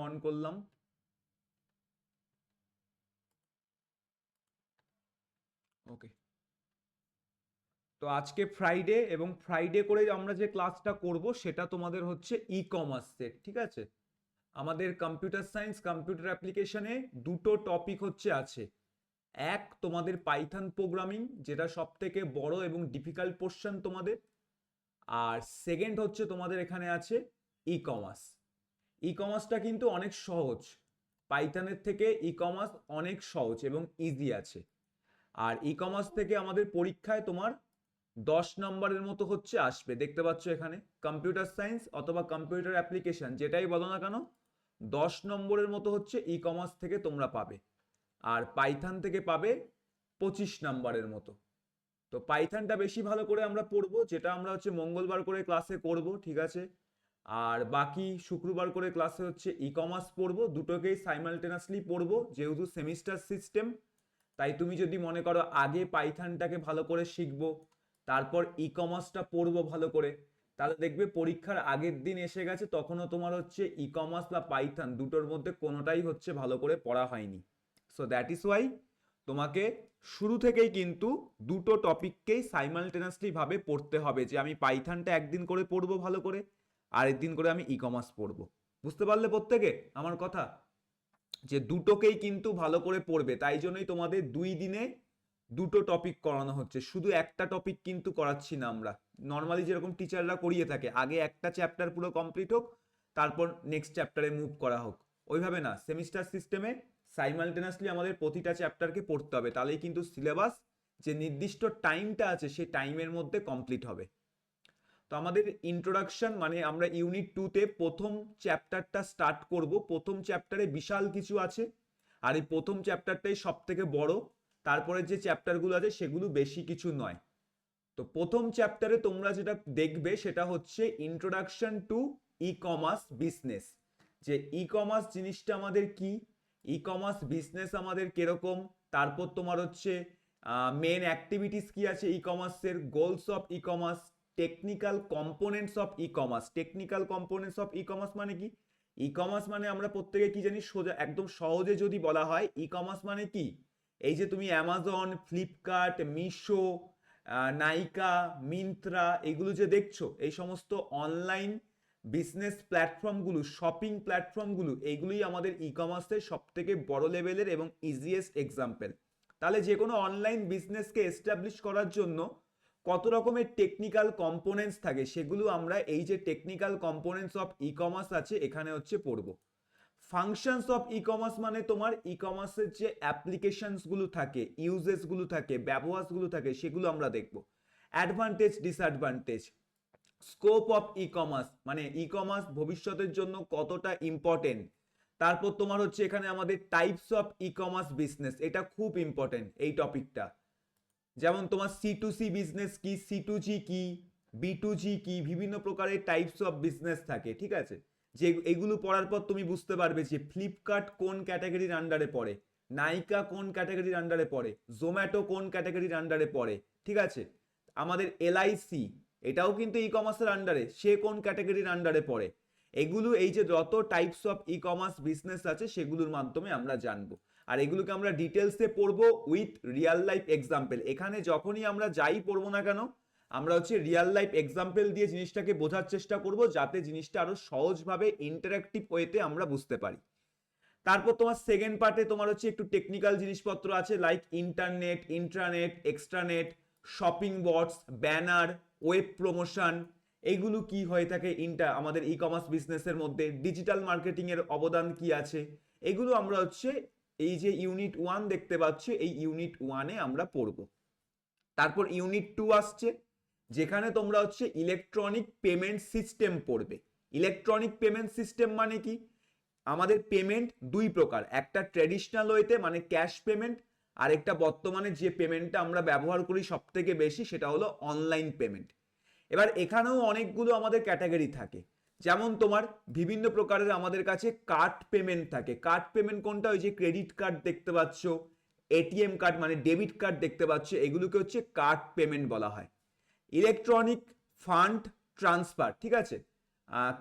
On করলাম। ওকে, তো আজকে ফ্রাইডে এবং ফ্রাইডে করে আমরা যে ক্লাসটা করব সেটা তোমাদের হচ্ছে ই কমার্সের, ঠিক আছে। আমাদের কম্পিউটার সায়েন্স কম্পিউটার অ্যাপ্লিকেশনে দুটো টপিক হচ্ছে আছে। এক, তোমাদের পাইথন প্রোগ্রামিং, যেটা সব থেকে বড় এবং ডিফিকাল্ট পোর্শন তোমাদের। আর সেকেন্ড হচ্ছে তোমাদের এখানে আছে ই কমার্স। ই কমার্সটা কিন্তু অনেক সহজ, পাইথনের থেকে ই কমার্স অনেক সহজ এবং ইজি আছে। আর ই কমার্স থেকে আমাদের পরীক্ষায় তোমার 10 নম্বরের মতো হচ্ছে আসবে, দেখতে পাচ্ছ এখানে কম্পিউটার সায়েন্স অথবা কম্পিউটার অ্যাপ্লিকেশন যেটাই বলো না কেন, 10 নম্বরের মতো হচ্ছে ই কমার্স থেকে তোমরা পাবে। আর পাইথন থেকে পাবে 25 নম্বরের মতো। তো পাইথনটা বেশি ভালো করে আমরা পড়বো, যেটা আমরা হচ্ছে মঙ্গলবার করে ক্লাসে করব, ঠিক আছে। আর বাকি শুক্রবার করে ক্লাসে হচ্ছে ই কমার্স পড়বো, দুটোকেই সাইমালটেনাসলি পড়বো যেহেতু সেমিস্টার সিস্টেম। তাই তুমি যদি মনে করো আগে পাইথনটাকে ভালো করে শিখবো, তারপর ই কমার্সটা পড়বো ভালো করে, তাহলে দেখবে পরীক্ষার আগের দিন এসে গেছে, তখনও তোমার হচ্ছে ই কমার্স বা পাইথন দুটোর মধ্যে কোনোটাই হচ্ছে ভালো করে পড়া হয়নি। সো দ্যাট ইজ ওয়াই তোমাকে শুরু থেকেই কিন্তু দুটো টপিককেই সাইমালটেনাসলি ভাবে পড়তে হবে, যে আমি পাইথনটা একদিন করে পড়বো ভালো করে, আর একদিন করে আমি ই কমার্স পড়বো। বুঝতে পারলে প্রত্যেকে আমার কথা, যে দুটোকেই কিন্তু ভালো করে পড়বে। তাই জন্যই তোমাদের 2 দিনে দুটো টপিক করানো হচ্ছে, শুধু একটা টপিক কিন্তু করাচ্ছি না আমরা। নর্মালি যেরকম টিচাররা করিয়ে থাকে, আগে একটা চ্যাপ্টার পুরো কমপ্লিট হোক, তারপর নেক্সট চ্যাপ্টারে মুভ করা হোক, ওইভাবে না। সেমিস্টার সিস্টেমে সাইমালটেনাসলি আমাদের প্রতিটা চ্যাপ্টারকে পড়তে হবে, তাহলেই কিন্তু সিলেবাস যে নির্দিষ্ট টাইমটা আছে সেই টাইমের মধ্যে কমপ্লিট হবে। তো আমাদের ইন্ট্রোডাকশন মানে আমরা ইউনিট 2-তে প্রথম চ্যাপ্টারটা স্টার্ট করব। প্রথম চ্যাপ্টারে বিশাল কিছু আছে, আর এই প্রথম চ্যাপ্টারটাই সব থেকে বড়, তারপরে যে চ্যাপ্টারগুলো আছে সেগুলো বেশি কিছু নয়। তো প্রথম চ্যাপ্টারে তোমরা যেটা দেখবে সেটা হচ্ছে introduction to e commerce business, যে ই কমার্স জিনিসটা আমাদের কি, ই কমার্স বিজনেস আমাদের কিরকম, তারপর তোমার হচ্ছে মেন অ্যাক্টিভিটিস কি আছে ই কমার্সের, goals of e commerce, technical components of e commerce. Technical components of e commerce মানে কি, ই কমার্স মানে আমরা প্রত্যেকে কি জানি, সোজা একদম সহজে যদি বলা হয় ই কমার্স মানে কি, এই যে তুমি অ্যামাজন, ফ্লিপকার্ট, মিশো, নাইকা, মিন্ত্রা এগুলো যে দেখছো, এই সমস্ত অনলাইন বিজনেস প্ল্যাটফর্মগুলো, শপিং প্ল্যাটফর্মগুলো, এইগুলোই আমাদের ই কমার্সের সব থেকে বড় লেভেলের এবং ইজিয়েস্ট এক্সাম্পল। তাহলে যে কোনো অনলাইন বিজনেসকে এস্টাবলিশ করার জন্য কত রকমের টেকনিক্যাল কম্পোনেন্টস থাকে, সেগুলো আমরা এই যে technical components of e commerce আছে এখানে হচ্ছে পড়বো। ফাংশনস অফ ই কমার্স মানে তোমার ই কমার্সের যে অ্যাপ্লিকেশনসগুলো থাকে, ইউজেসগুলো থাকে, ব্যবহারগুলো থাকে, সেগুলো আমরা দেখব। Advantage, disadvantage, scope of e commerce মানে ই কমার্স ভবিষ্যতের জন্য কতটা ইম্পর্টেন্ট। তারপর তোমার হচ্ছে এখানে আমাদের types of e commerce business, এটা খুব ইম্পর্টেন্ট এই টপিকটা। যেমন তোমার C2C বিজনেস কি, C2G কি, B2G কি, বিভিন্ন প্রকারের টাইপস অফ বিজনেস থাকে, ঠিক আছে। যে এগুলো পড়ার পর তুমি বুঝতে পারবে যে ফ্লিপকার্ট কোন ক্যাটাগরির আন্ডারে পড়ে, নাইকা কোন ক্যাটাগরির আন্ডারে পড়ে, জোম্যাটো কোন ক্যাটাগরির আন্ডারে পড়ে, ঠিক আছে। আমাদের LIC এটাও কিন্তু ই কমার্সের আন্ডারে, সে কোন ক্যাটাগরির আন্ডারে পড়ে। এগুলো এই যে যত types of e commerce business আছে সেগুলোর মাধ্যমে আমরা জানবো। আর এগুলোকে আমরা ডিটেলসে পড়বো উইথ রিয়াল লাইফ এক্সাম্পল। এখানে যখনই আমরা যাই পড়বো না কেন, আমরা হচ্ছে রিয়াল লাইফ এক্সাম্পল দিয়ে জিনিসটাকে বোঝার চেষ্টা করব, যাতে জিনিসটা আরো সহজভাবে ইন্টারাক্টিভ ওয়েতে আমরা বুঝতে পারি। তারপর তোমার সেকেন্ড পার্টে তোমার হচ্ছে একটু টেকনিক্যাল জিনিসপত্র আছে, like internet, intranet, extranet, shopping bots, banner, web promotion, এইগুলো কি হয়ে থাকে আমাদের ই কমার্স বিজনেসের মধ্যে, ডিজিটাল মার্কেটিং এর অবদান কি আছে, এগুলো আমরা হচ্ছে এই যে ইউনিট 1 দেখতে পাচ্ছ, এই ইউনিট 1-এ আমরা পড়বো। তারপর ইউনিট 2 আসছে, যেখানে তোমরা হচ্ছে ইলেকট্রনিক পেমেন্ট সিস্টেম পড়বে। ইলেকট্রনিক পেমেন্ট সিস্টেম মানে কি, আমাদের পেমেন্ট দুই প্রকার, একটা ট্র্যাডিশনাল ওয়েতে মানে ক্যাশ পেমেন্ট, আর একটা বর্তমানে যে পেমেন্টটা আমরা ব্যবহার করি সব থেকে বেশি সেটা হলো অনলাইন পেমেন্ট। এবার এখানেও অনেকগুলো আমাদের ক্যাটাগরি থাকে, যেমন তোমার বিভিন্ন প্রকারের আমাদের কাছে কার্ড পেমেন্ট থাকে। কার্ড পেমেন্ট কোনটা, ওই যে ক্রেডিট কার্ড দেখতে পাচ্ছ, এটিএম কার্ড মানে ডেবিট কার্ড দেখতে পাচ্ছ, এগুলোকে হচ্ছে কার্ড পেমেন্ট বলা হয়। ইলেকট্রনিক ফান্ড ট্রান্সফার, ঠিক আছে।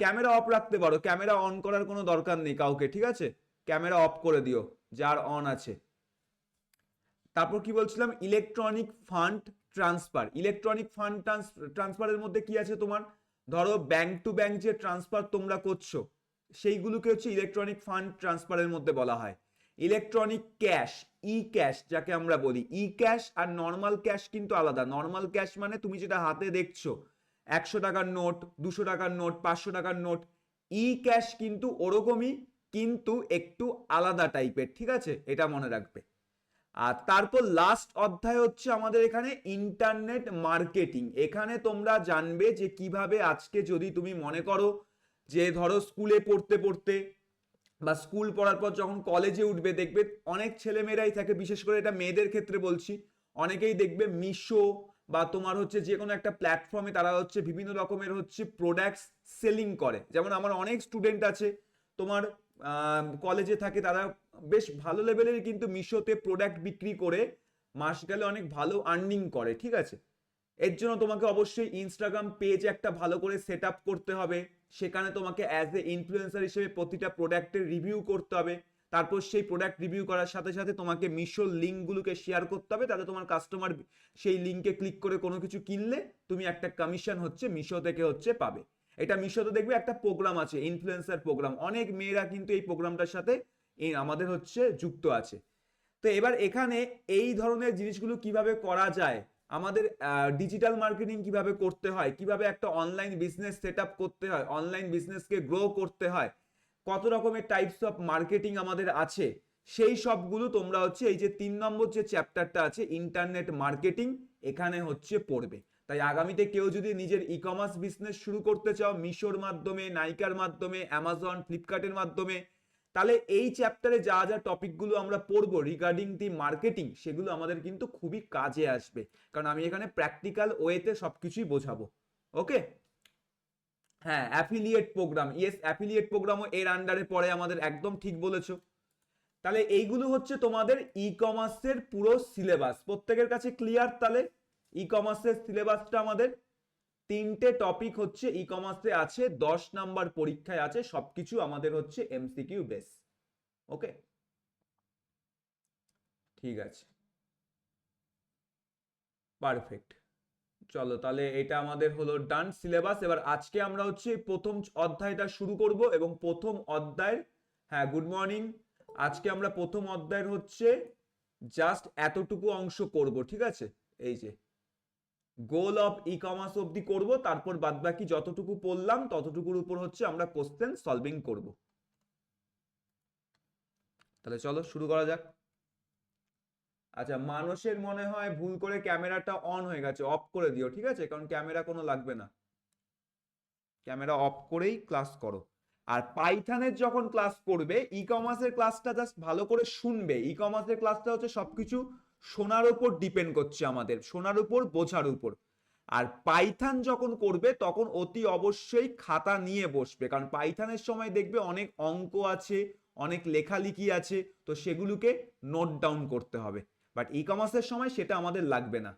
ক্যামেরা অফ রাখতে পারো, ক্যামেরা অন করার কোনো দরকার নেই কাউকে, ঠিক আছে? ক্যামেরা অফ করে দিও যার অন আছে। তারপর কি বলছিলাম, electronic fund transfer. Electronic fund ট্রান্সফারের মধ্যে কি আছে তোমার, ধরো ব্যাংক টু ব্যাংক যে ট্রান্সফার তোমরা করছো সেইগুলোকে হচ্ছে ইলেকট্রনিক ফান্ড ট্রান্সফারের মধ্যে বলা হয়। ইলেকট্রনিক ক্যাশ, ই ক্যাশ যাকে আমরা বলি, ই ক্যাশ আর নর্মাল ক্যাশ কিন্তু আলাদা। নর্মাল ক্যাশ মানে তুমি যেটা হাতে দেখছো 100 টাকার নোট, 200 টাকার নোট, 500 টাকার নোট। ই ক্যাশ কিন্তু ওরকমই, কিন্তু একটু আলাদা টাইপের, ঠিক আছে? এটা মনে রাখবে। আর তারপর লাস্ট অধ্যায় হচ্ছে আমাদের এখানে ইন্টারনেট মার্কেটিং। এখানে তোমরা জানবে যে কিভাবে আজকে যদি তুমি মনে করো যে ধরো স্কুলে পড়তে পড়তে বা স্কুল পড়ার পর যখন কলেজে উঠবে, দেখবে অনেক ছেলেমেয়েরাই থাকে, বিশেষ করে এটা মেয়েদের ক্ষেত্রে বলছি, অনেকেই দেখবে মিশো বা তোমার হচ্ছে যে কোনো একটা প্ল্যাটফর্মে তারা হচ্ছে বিভিন্ন রকমের হচ্ছে প্রোডাক্টস সেলিং করে। যেমন আমার অনেক স্টুডেন্ট আছে তোমার কলেজে থাকে, তারা বেশ ভালো লেভেলের কিন্তু মিশোতে প্রোডাক্ট বিক্রি করে মাস গেলে অনেক ভালো আর্নিং করে, ঠিক আছে? এর জন্য তোমাকে অবশ্যই ইনস্টাগ্রাম পেজ একটা ভালো করে সেট আপ করতে হবে। সেখানে তোমাকে অ্যাজ এ ইনফ্লুয়েন্সার হিসেবে প্রতিটা প্রোডাক্টের রিভিউ করতে হবে। তারপর সেই প্রোডাক্ট রিভিউ করার সাথে সাথে তোমাকে মিশোর লিঙ্কগুলোকে শেয়ার করতে হবে, তাতে তোমার কাস্টমার সেই লিঙ্কে ক্লিক করে কোনো কিছু কিনলে তুমি একটা কমিশন হচ্ছে মিশো থেকে হচ্ছে পাবে। এটা মিশোতে দেখবে একটা প্রোগ্রাম আছে, ইনফ্লুয়েন্সার প্রোগ্রাম, অনেক মেয়েরা কিন্তু এই প্রোগ্রামটার সাথে আমাদের হচ্ছে যুক্ত আছে। তো এবার এখানে এই ধরনের জিনিসগুলো কিভাবে করা যায়, আমাদের ডিজিটাল মার্কেটিং কিভাবে করতে হয়, কিভাবে একটা অনলাইন বিজনেস সেট আপ করতে হয়, অনলাইন বিজনেসকে গ্রো করতে হয়, কত রকমের টাইপস অফ মার্কেটিং আমাদের আছে, সেই সবগুলো তোমরা হচ্ছে এই যে 3 নম্বর যে চ্যাপ্টারটা আছে ইন্টারনেট মার্কেটিং, এখানে হচ্ছে পড়বে। তাই আগামীতে কেউ যদি নিজের ই কমার্স বিজনেস শুরু করতে চাও মিশোর মাধ্যমে, নাইকার মাধ্যমে, অ্যামাজন, ফ্লিপকার্টের মাধ্যমে, তাহলে এই চ্যাপ্টারে যা যা টপিকগুলো আমরা পড়বো রিগার্ডিং দি মার্কেটিং, সেগুলো আমাদের কিন্তু খুবই কাজে আসবে, কারণ আমি এখানে প্র্যাকটিক্যাল ওয়েতে সবকিছুই বোঝাবো। ওকে, হ্যাঁ, অ্যাফিলিয়েট প্রোগ্রাম, ইয়েস অ্যাফিলিয়েট প্রোগ্রামও এর আন্ডারে পড়ে আমাদের, একদম ঠিক বলেছো। তাহলে এইগুলো হচ্ছে তোমাদের ই কমার্সের পুরো সিলেবাস। প্রত্যেকের কাছে ক্লিয়ার? তাহলে ই কমার্সের সিলেবাসটা আমাদের 3টে টপিক হচ্ছে ই কমার্সে আছে, 10 নাম্বার পরীক্ষায় আছে, সবকিছু আমাদের হচ্ছে এমসিকিউ বেস। ওকে, ঠিক আছে, পারফেক্ট। চলো তাহলে এটা আমাদের হলো ডান সিলেবাস। এবার আজকে আমরা হচ্ছে প্রথম অধ্যায়টা শুরু করব, এবং প্রথম অধ্যায়ের, হ্যাঁ গুড মর্নিং, আজকে আমরা প্রথম অধ্যায়ের হচ্ছে জাস্ট এতটুকু অংশ করব, ঠিক আছে? এই যে গোল অফ ই কমার্স অবধি করব, তারপর বাদবাকি যতটুকু পড়লাম ততটুকুর উপর হচ্ছে আমরা কোশ্চেন সলভিং করব। তাহলে চলো শুরু করা যাক। আচ্ছা, মানুষের মনে হয় ভুল করে ক্যামেরাটা অন হয়ে গেছে, অফ করে দিও, ঠিক আছে? কারণ ক্যামেরা কোনো লাগবে না, ক্যামেরা অফ করেই ক্লাস করো। আর পাইথনের যখন ক্লাস করবে, ই কমার্সের ক্লাসটা জাস্ট ভালো করে শুনবে। ই কমার্সের ক্লাসটা হচ্ছে সবকিছু শোনার উপর ডিপেন্ড করছে, আমাদের শোনার উপর, বোঝার উপর। আর পাইথন যখন করবে তখন অতি অবশ্যই খাতা নিয়ে বসবে, কারণ পাইথনের সময় দেখবে অনেক অঙ্ক আছে, অনেক লেখালেখি আছে, তো সেগুলোকে নোট ডাউন করতে হবে। বাট ই কমার্সের সময় সেটা আমাদের লাগবে না,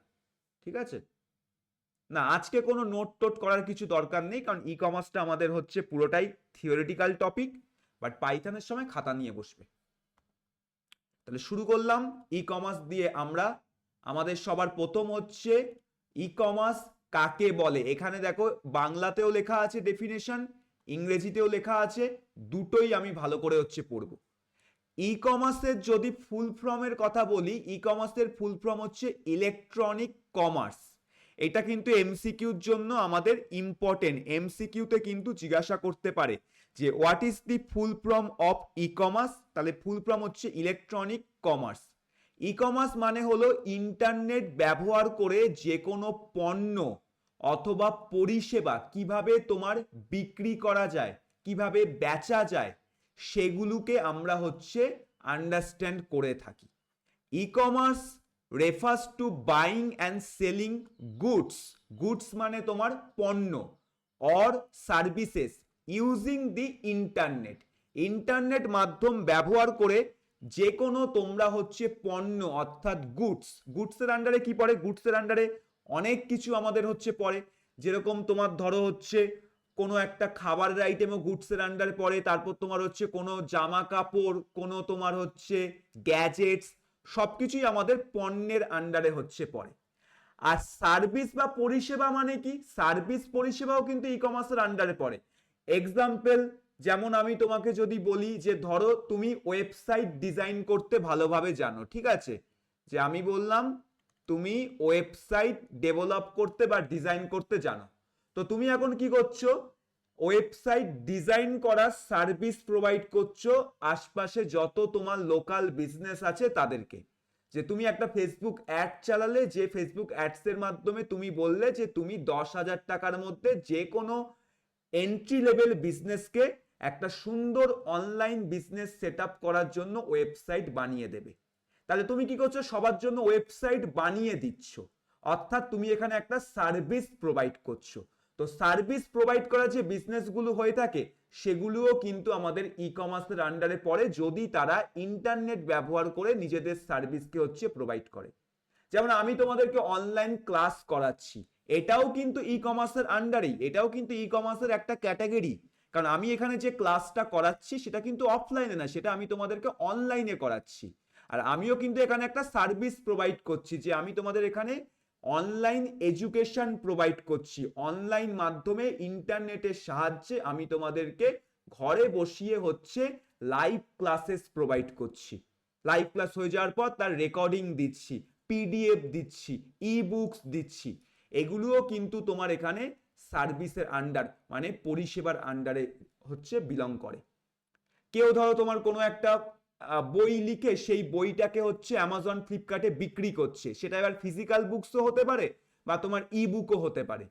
ঠিক আছে? না, আজকে কোনো নোট টোট করার কিছু দরকার নেই, কারণ ই কমার্সটা আমাদের হচ্ছে পুরোটাই থিওরিটিক্যাল টপিক। বাট পাইথনের সময় খাতা নিয়ে বসবে। তাহলে শুরু করলাম ই কমার্স দিয়ে আমরা। আমাদের সবার প্রথম হচ্ছে ই কমার্স কাকে বলে। এখানে দেখো বাংলাতেও লেখা আছে ডেফিনেশন, ইংরেজিতেও লেখা আছে, দুটোই আমি ভালো করে হচ্ছে পড়বো। ই কমার্সের যদি ফুল ফর্মের কথা বলি, ই কমার্সের ফুল ফর্ম হচ্ছে ইলেকট্রনিক কমার্স। এটা কিন্তু এমসিকিউর জন্য আমাদের ইম্পর্টেন্ট, এমসিকিউতে কিন্তু জিজ্ঞাসা করতে পারে যে what is the full form of e commerce. তাহলে ফুল ফর্ম হচ্ছে ইলেকট্রনিক কমার্স। ই কমার্স মানে হলো ইন্টারনেট ব্যবহার করে যে কোনো পণ্য অথবা পরিষেবা কিভাবে তোমার বিক্রি করা যায়, কিভাবে বেচা যায়, সেগুলোকে আমরা হচ্ছে আন্ডারস্ট্যান্ড করে থাকি। E commerce refers to buying and selling goods, goods মানে তোমার পণ্য, or services using the internet, internet মাধ্যম ব্যবহার করে যে কোনো তোমরা হচ্ছে পণ্য অর্থাৎ গুডস, গুডসের আন্ডারে কি পড়ে, গুডসের আন্ডারে অনেক কিছু আমাদের হচ্ছে পড়ে, যেরকম তোমার ধরো হচ্ছে কোনো একটা খাবারের আইটেমও গুডসের আন্ডারে পড়ে, তারপর তোমার হচ্ছে কোনো জামা কাপড়, কোনো তোমার হচ্ছে গ্যাজেটস, সবকিছুই আমাদের পণ্যের আন্ডারে হচ্ছে পড়ে। আর সার্ভিস বা পরিষেবা মানে কি, সার্ভিস পরিষেবাও কিন্তু ই কমার্সের আন্ডারে পড়ে। এক্সাম্পল, যেমন আমি তোমাকে যদি বলি যে ধরো তুমি ওয়েবসাইট ডিজাইন করতে ভালোভাবে জানো, ঠিক আছে, যে আমি বললাম তুমি ওয়েবসাইট ডেভেলপ করতে বা ডিজাইন করতে জানো, তো তুমি এখন কি করছো, ওয়েবসাইট ডিজাইন করার সার্ভিস প্রোভাইড করছো আশপাশে যত তোমার লোকাল বিজনেস আছে তাদেরকে। যে তুমি একটা ফেসবুক অ্যাড চালালে, যে ফেসবুক অ্যাডস এর মাধ্যমে তুমি বললে যে তুমি 10,000 টাকার মধ্যে যে কোনো এন্ট্রি লেভেল বিজনেসকে একটা সুন্দর অনলাইন বিজনেস সেট আপ করার জন্য ওয়েবসাইট বানিয়ে দেবে। তাহলে তুমি কি করছো, সবার জন্য ওয়েবসাইট বানিয়ে দিচ্ছ, অর্থাৎ তুমি এখানে একটা সার্ভিস প্রোভাইড করছো। তো সার্ভিস প্রোভাইড করা যে বিজনেসগুলো হয়ে থাকে সেগুলোও কিন্তু আমাদের ই কমার্সের আন্ডারে পড়ে, যদি তারা ইন্টারনেট ব্যবহার করে নিজেদের সার্ভিসকে হচ্ছে প্রোভাইড করে। যেমন আমি তোমাদেরকে অনলাইন ক্লাস করাচ্ছি, এটাও কিন্তু ই কমার্সের আন্ডারেই, এটাও কিন্তু ই কমার্সের একটা ক্যাটাগরি। কারণ আমি এখানে যে ক্লাসটা করাচ্ছি সেটা কিন্তু অফলাইনে না, সেটা আমি তোমাদেরকে অনলাইনে করাচ্ছি। আর আমিও কিন্তু এখানে একটা সার্ভিস প্রোভাইড করছি, যে আমি তোমাদের এখানে অনলাইন এডুকেশন প্রোভাইড করছি, অনলাইন মাধ্যমে ইন্টারনেটের সাহায্যে আমি তোমাদেরকে ঘরে বসিয়ে হচ্ছে লাইভ ক্লাসেস প্রোভাইড করছি। লাইভ ক্লাস হয়ে যাওয়ার পর তার রেকর্ডিং দিচ্ছি, পিডিএফ দিচ্ছি, ই বুকস দিচ্ছি, এগুলোও কিন্তু তোমার এখানে সার্ভিসের আন্ডার মানে পরিষেবার আন্ডারে হচ্ছে বিলং করে। কেউ ধরো তোমার কোনো একটা বই লিখে সেই বইটাকে হচ্ছে অ্যামাজন ফ্লিপকার্টে বিক্রি করছে, সেটা এবার ফিজিক্যাল বুকসও হতে পারে বা তোমার ই বুকও হতে পারে।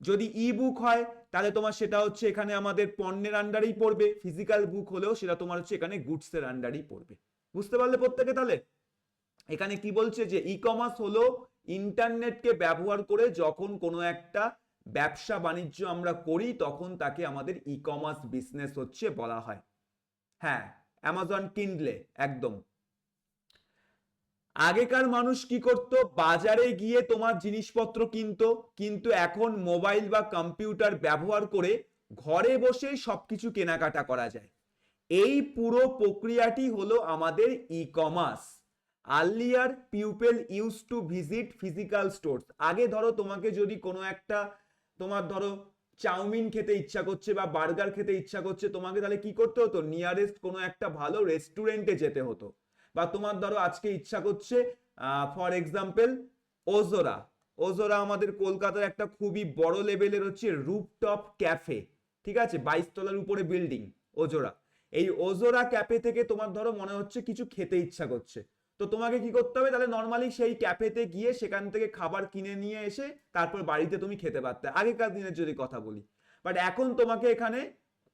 যদি ই বুক হয় তাহলে তোমার সেটা হচ্ছে এখানে আমাদের পণ্যের আন্ডারেই পড়বে, ফিজিক্যাল বুক হলেও সেটা তোমার হচ্ছে এখানে গুডসের আন্ডারেই পড়বে। বুঝতে পারলে প্রত্যেকে? তাহলে এখানে কি বলছে যে ই কমার্স হলো ইন্টারনেটকে ব্যবহার করে যখন কোনো একটা ব্যবসা বাণিজ্য আমরা করি তখন তাকে আমাদের ই কমার্স বিজনেস হচ্ছে বলা হয়। হ্যাঁ, অ্যামাজন কিনলে একদম। আগেকার মানুষ কি করত, বাজারে গিয়ে তোমার জিনিসপত্র কিনতো, কিন্তু এখন মোবাইল বা কম্পিউটার ব্যবহার করে ঘরে বসেই সবকিছু কেনাকাটা করা যায়। এই পুরো প্রক্রিয়াটি হলো আমাদের e commerce. Earlier people use to visit physical stores. আগে ধরো তোমাকে যদি কোনো একটা, তোমার ধরো চাউমিন খেতে ইচ্ছা করছে বা বার্গার খেতে ইচ্ছা করছে, তোমাকে তাহলে কি করতে হতো, নিয়ারেস্ট কোনো একটা ভালো রেস্টুরেন্টে যেতে হতো। বা তোমার ধরো আজকে ইচ্ছা করছে ফর এক্সাম্পল ওজোরা, ওজোরা আমাদের কলকাতার একটা খুবই বড় লেভেলের হচ্ছে রুফটপ ক্যাফে, ঠিক আছে, 22 তলার উপরে বিল্ডিং ওজোরা। এই ওজোরা ক্যাফে থেকে তোমার ধরো মনে হচ্ছে কিছু খেতে ইচ্ছা করছে, তো তোমাকে কি করতে হবে, তাহলে নর্মালি সেই ক্যাফেতে গিয়ে সেখান থেকে খাবার কিনে নিয়ে এসে তারপর বাড়িতে তুমি খেতে পারতে, আগেকার দিনের যদি কথা বলি। বাট এখন তোমাকে এখানে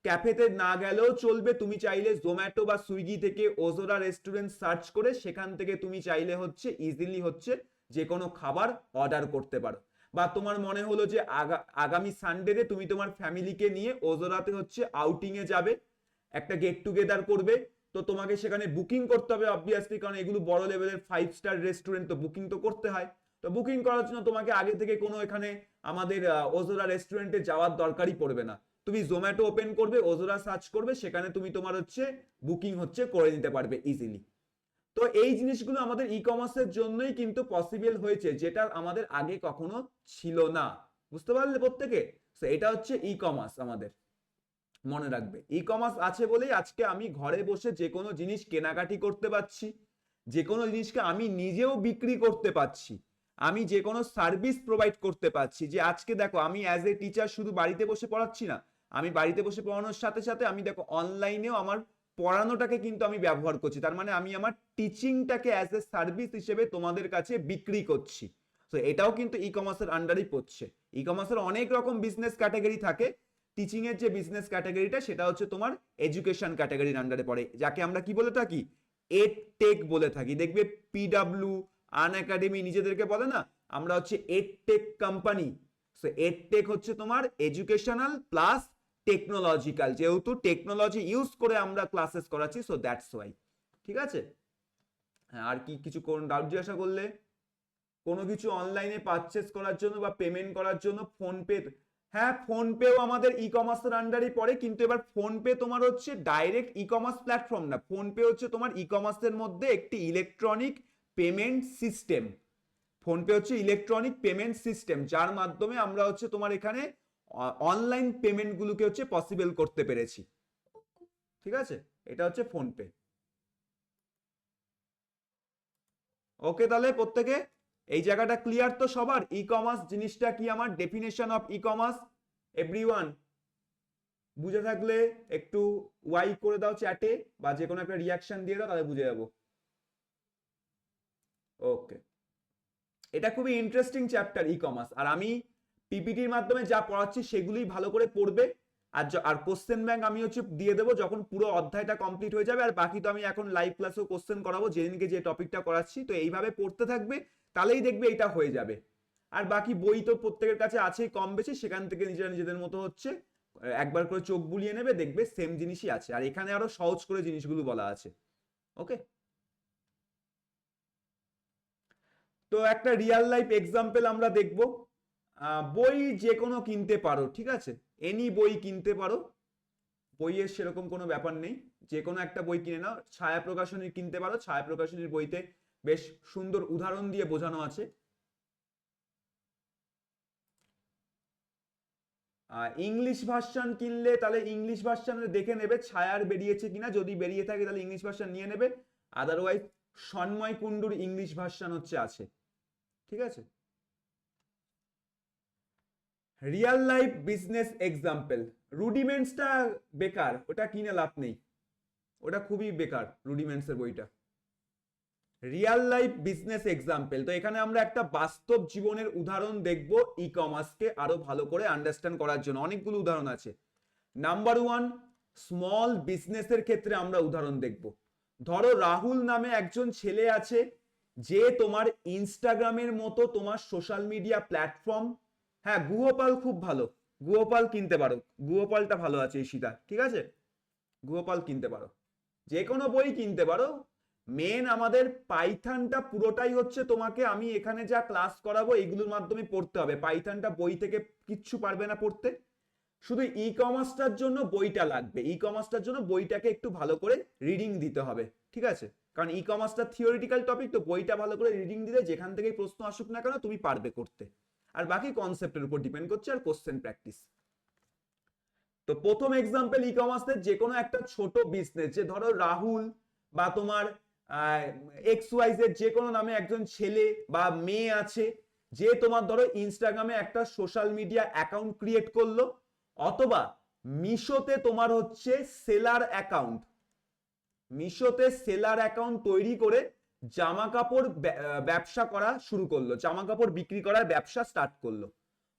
ক্যাফেতে না গেলেও চলবে, তুমি চাইলে জোম্যাটো বা সুইগি থেকে ওজোরা রেস্টুরেন্ট সার্চ করে সেখান থেকে তুমি চাইলে হচ্ছে ইজিলি হচ্ছে যে কোনো খাবার অর্ডার করতে পারো। বা তোমার মনে হলো যে আগামী সানডেতে তুমি তোমার ফ্যামিলিকে নিয়ে ওজোরাতে হচ্ছে আউটিং এ যাবে, একটা গেট টুগেদার করবে, তো তোমাকে সেখানে বুকিং করতে হবে অবভিয়াসলি, কারণ এগুলো বড় লেভেলের 5 স্টার রেস্টুরেন্ট, তো বুকিং তো করতে হয়। তো বুকিং করার জন্য তোমাকে আগে থেকে কোনো এখানে আমাদের ওজোরা রেস্টুরেন্টে যাওয়ার দরকারই পড়বে না, তুমি জোম্যাটো ওপেন করবে, ওজোরা সার্চ করবে, সেখানে তুমি তোমার হচ্ছে বুকিং হচ্ছে করে নিতে পারবে ইজিলি। তো এই জিনিসগুলো আমাদের ই কমার্সের জন্যই কিন্তু পসিবল হয়েছে, যেটা আমাদের আগে কখনো ছিল না। বুঝতে পারলে প্রত্যেকে? তো এটা হচ্ছে ই কমার্স আমাদের, মনে রাখবে ই কমার্স আছে বলেই আজকে আমি ঘরে বসে যে কোনো জিনিস কেনাকাটি করতে পারছি, যে কোনো জিনিসকে আমি নিজেও বিক্রি করতে পারছি, আমি যে কোনো সার্ভিস প্রোভাইড করতে পারছি। যে আজকে দেখো আমি অ্যাজ এ টিচার শুধু বাড়িতে বসে পড়াচ্ছি না, আমি বাড়িতে বসে পড়ানোর সাথে সাথে আমি দেখো অনলাইনেও আমার পড়ানোটাকে কিন্তু আমি ব্যবহার করছি, তার মানে আমি আমার টিচিংটাকে অ্যাজ এ সার্ভিস হিসেবে তোমাদের কাছে বিক্রি করছি। তো এটাও কিন্তু ই কমার্সের আন্ডারেই পড়ছে। ই কমার্সের অনেক রকম বিজনেস ক্যাটাগরি থাকে, টিচিং এর যে বিজনেস ক্যাটাগরিটা সেটা হচ্ছে তোমার এডুকেশন ক্যাটাগরির আন্ডারে পড়ে, যাকে আমরা কি বলে থাকি, এড টেক বলে থাকি। দেখবে পিডব্লিউ, আন একাডেমি নিজেদেরকে বলে না আমরা হচ্ছে ed tech company. So ed tech হচ্ছে তোমার এডুকেশনাল প্লাস টেকনোলজিক্যাল, যেহেতু টেকনোলজি ইউজ করে আমরা ক্লাসেস করাচ্ছি, সো দ্যাটস ওয়াই। ঠিক আছে? হ্যাঁ, আর কি কিছু কোন ডাউট জিজ্ঞাসা করলে? কোনো কিছু অনলাইনে পারচেস করার জন্য বা পেমেন্ট করার জন্য ফোন পে, হ্যাঁ, ফোনপেও আমাদের ই কমার্সের আন্ডারই পড়ে, কিন্তু এবার ফোনপে তোমার হচ্ছে ডাইরেক্ট ই কমার্স প্ল্যাটফর্ম না, ফোনপে হচ্ছে তোমার ই কমার্সের মধ্যে একটি ইলেকট্রনিক পেমেন্ট সিস্টেম। ফোনপে হচ্ছে ইলেকট্রনিক পেমেন্ট সিস্টেম, যার মাধ্যমে আমরা হচ্ছে তোমার এখানে অনলাইন পেমেন্টগুলোকে হচ্ছে পসিবল করতে পেরেছি। ঠিক আছে, এটা হচ্ছে ফোনপে। ওকে, তাহলে প্রত্যেকে এই জায়গাটা ক্লিয়ার তো সবার? ই কমার্স জিনিসটা কি, আমার definition of e commerce everyone বুঝে থাকলে একটু ওয়াই করে দাও চ্যাটে, বা যে কোনো একটা রিয়াকশন দিয়ে দাও, তাহলে বুঝে যাবো। ওকে, এটা খুবই ইন্টারেস্টিং চ্যাপ্টার ই কমার্স, আর আমি পিপিটির মাধ্যমে যা পড়াচ্ছি সেগুলোই ভালো করে পড়বে। আর কোশ্চেন ব্যাংক আমি হচ্ছে দিয়ে দেবো যখন পুরো অধ্যায়টা কমপ্লিট হয়ে যাবে, আর বাকি তো আমি এখন লাইভ ক্লাসেও কোশ্চেন করাবো যেদিনকে যে টপিকটা করাচ্ছি, তো এইভাবে পড়তে থাকবে, তাহলেই দেখবে এটা হয়ে যাবে। আর বাকি বই তো প্রত্যেকের কাছে আছেই কম বেশি, সেখান থেকে নিজেরা নিজেদের মতো হচ্ছে একবার করে চোখ বুলিয়ে নেবে, দেখবে সেম জিনিসই আছে, আর এখানে আরো সহজ করে জিনিসগুলো বলা আছে। ওকে, তো একটা রিয়েল লাইফ এক্সাম্পল আমরা দেখব। বই যে কোনো কিনতে পারো, ঠিক আছে, এনি বই কিনতে পারো, বইয়ের সেরকম কোনো ব্যাপার নেই, যে কোনো একটা বই কিনে নাও। ছায়া প্রকাশনী কিনতে পারো, ছায়া প্রকাশনীর বইতে বেশ সুন্দর উদাহরণ দিয়ে বোঝানো আছে। ইংলিশ ভার্সন কিনলে তাহলে ইংলিশ ভার্সন দেখে নেবে ছায়ার বেরিয়েছে কিনা, যদি বেরিয়ে থাকে তাহলে ইংলিশ ভার্সন নিয়ে নেবে, আদারওয়াইজ সন্ময় কুণ্ডুর ইংলিশ ভার্সন হচ্ছে আছে। ঠিক আছে, রিয়েল লাইফ বিজনেস এক্সাম্পল, রুডিমেন্টসটা বেকার, ওটা কিনে লাভ নেই, ওটা খুবই বেকার রুডিমেন্টস এর বইটা। রিয়েল লাইফ বিজনেস এক্সাম্পল, তো এখানে আমরা একটা বাস্তব জীবনের উদাহরণ দেখব ই কমার্সকে আরো ভালো করে আন্ডারস্ট্যান্ড করার জন্য। অনেকগুলো উদাহরণ আছে। নাম্বার ওয়ান, স্মল বিজনেসের ক্ষেত্রে আমরা উদাহরণ দেখব। ধরো রাহুল নামে একজন ছেলে আছে, যে তোমার ইনস্টাগ্রামের মতো তোমার সোশ্যাল মিডিয়া প্ল্যাটফর্ম, হ্যাঁ গুহপাল খুব ভালো, গুহপাল কিনতে পারো, গুহপালটা ভালো আছে ঈশিতা, ঠিক আছে, গুহপাল কিনতে পারো, যে কোনো বই কিনতে পারো। মেন আমাদের পাইথনটা পুরোটাই হচ্ছে তোমাকে আমি এখানে যা ক্লাস করাবো এগুলোর মাধ্যমে পড়তে হবে, পাইথনটা বই থেকে কিচ্ছু পারবে না পড়তে। শুধু ই কমার্সটার জন্য বইটা লাগবে, ই কমার্সটার জন্য বইটাকে একটু ভালো করে রিডিং দিতে হবে, ঠিক আছে, কারণ ই কমার্সটা থিওরিটিক্যাল টপিক, তো বইটা ভালো করে রিডিং দিলে যেখান থেকে প্রশ্ন আসুক না কেন তুমি পারবে করতে, আর বাকি কনসেপ্টের উপর ডিপেন্ড করছে, আর কোশ্চেন প্র্যাকটিস। তো প্রথম এক্সাম্পল ই কমার্সের যে কোনো একটা ছোট বিজনেস, যে ধরো রাহুল বা তোমার এক্স ওয়াই জেড যে কোনো নামে একজন ছেলে বা মেয়ে আছে, যে তোমার ধরো ইনস্টাগ্রামে একটা সোশ্যাল মিডিয়া অ্যাকাউন্ট ক্রিয়েট করলো, অথবা মিশোতে তোমার হচ্ছে সেলার অ্যাকাউন্ট, মিশোতে সেলার অ্যাকাউন্ট তৈরি করে জামা কাপড় ব্যবসা করা শুরু করলো, জামা কাপড় বিক্রি করার ব্যবসা স্টার্ট করলো।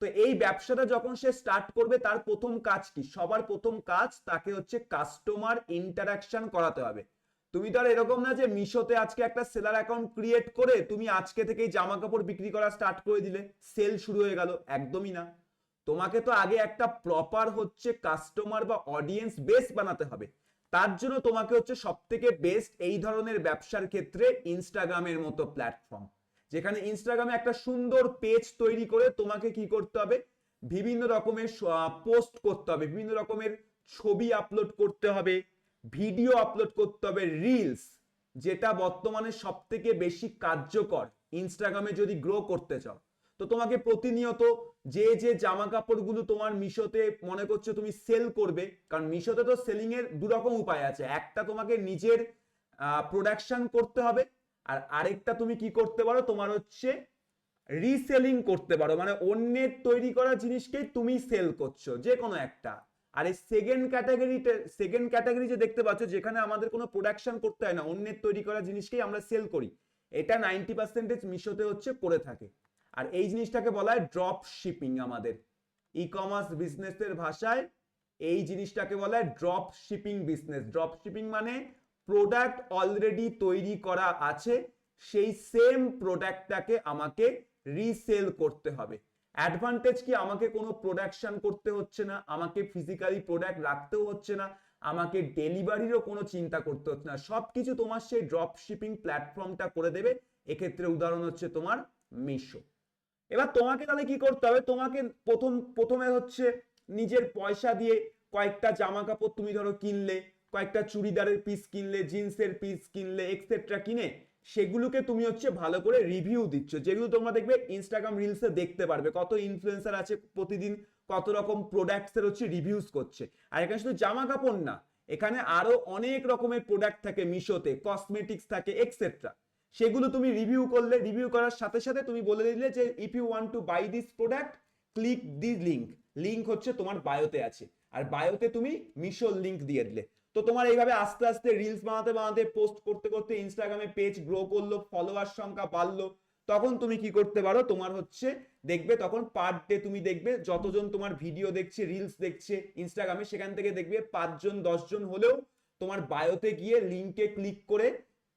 তো এই ব্যবসাটা যখন সে স্টার্ট করবে, তার প্রথম কাজ কি, সবার প্রথম কাজ তাকে হচ্ছে কাস্টমার ইন্টারাকশন করাতে হবে। তুমি তো আর এরকম না যে মিশোতে আজকে একটা সেলার অ্যাকাউন্ট ক্রিয়েট করে তুমি আজকে থেকেই জামা কাপড় বিক্রি করা স্টার্ট করে দিলে, সেল শুরু হয়ে গেল, একদমই না। তোমাকে তো আগে একটা প্রপার হচ্ছে কাস্টমার বা অডিয়েন্স বেস বানাতে হবে। তার জন্য তোমাকে হচ্ছে সব থেকে বেস্ট এই ধরনের ব্যবসার ক্ষেত্রে ইনস্টাগ্রামের মতো প্ল্যাটফর্ম, যেখানে ইনস্টাগ্রামে একটা সুন্দর পেজ তৈরি করে তোমাকে কি করতে হবে, বিভিন্ন রকমের পোস্ট করতে হবে, বিভিন্ন রকমের ছবি আপলোড করতে হবে, ভিডিও আপলোড করতে হবে, রিলস, যেটা বর্তমানে সব থেকে বেশি কার্যকর ইনস্টাগ্রামে যদি গ্রো করতে চাও। তো তোমাকে প্রতিনিয়ত যে যে জামা কাপড়গুলো তোমার মিশোতে মনে করছো তুমি সেল করবে, কারণ মিশোতে তো সেলিং এর দুরকম উপায় আছে, একটা তোমাকে নিজের প্রোডাকশন করতে হবে, আর আরেকটা তুমি কি করতে পারো, তোমার হচ্ছে রিসেলিং করতে পারো, মানে অন্যের তৈরি করা জিনিসকেই তুমি সেল করছো, যে কোনো একটা। আর এই সেকেন্ড ক্যাটাগরি যে দেখতে পাচ্ছ, যেখানে আমাদের কোনো প্রোডাকশন করতে হয় না, অন্যের তৈরি করা জিনিসকেই আমরা সেল করি, এটা 90% মিশোতে হচ্ছে করে থাকে। আর এই জিনিসটাকে বলা হয় ড্রপ শিপিং। আমাদের ই কমার্স বিজনেসের ভাষায় এই জিনিসটাকে বলা হয় drop shipping business. Drop shipping মানে প্রোডাক্ট অলরেডি তৈরি করা আছে, সেই সেম প্রোডাক্টটাকে আমাকে রিসেল করতে হবে। অ্যাডভান্টেজ কি, আমাকে কোনো প্রোডাকশন করতে হচ্ছে না, আমাকে ফিজিক্যালি প্রোডাক্ট রাখতেও হচ্ছে না, আমাকে ডেলিভারিরও কোনো চিন্তা করতে হচ্ছে না, সবকিছু তোমার সেই ড্রপ শিপিং প্ল্যাটফর্মটা করে দেবে। এক্ষেত্রে উদাহরণ হচ্ছে তোমার মিশো। এবার তোমাকে তাহলে কি করতে হবে, তোমাকে প্রথমে হচ্ছে নিজের পয়সা দিয়ে কয়েকটা জামা কাপড় তুমি ধরো কিনলে, কয়েকটা চুড়িদারের পিস কিনলে, জিন্সের পিস কিনলে, এক্সেট্রা কিনে সেগুলোকে তুমি হচ্ছে ভালো করে রিভিউ দিচ্ছ, যেগুলো তোমরা দেখবে ইনস্টাগ্রাম রিলসে দেখতে পারবে কত ইনফ্লুয়েন্সার আছে প্রতিদিন কত রকম প্রোডাক্টস এর হচ্ছে রিভিউজ করছে। আর এখানে শুধু জামা কাপড় না, এখানে আরো অনেক রকমের প্রোডাক্ট থাকে মিশোতে, কসমেটিক্স থাকে এক্সেট্রা, সেগুলো তুমি রিভিউ করলে, রিভিউ করার সাথে সাথে তুমি বলে দিলে যে if you want to buy this product click the link, link হচ্ছে তোমার বায়োতে আছে, আর বায়োতে তুমি মিশোর লিঙ্ক দিয়ে দিলে। তো তোমার এইভাবে আস্তে আস্তে রিলস বানাতে বানাতে পোস্ট করতে করতে ইনস্টাগ্রামে পেজ গ্রো করলো, ফলোয়ার সংখ্যা বাড়লো, তখন তুমি কি করতে পারো, তোমার হচ্ছে দেখবে তখন পার ডে তুমি দেখবে যতজন তোমার ভিডিও দেখছে, রিলস দেখছে ইনস্টাগ্রামে, সেখান থেকে দেখবে 5 জন 10 জন হলেও তোমার বায়োতে গিয়ে লিঙ্কে ক্লিক করে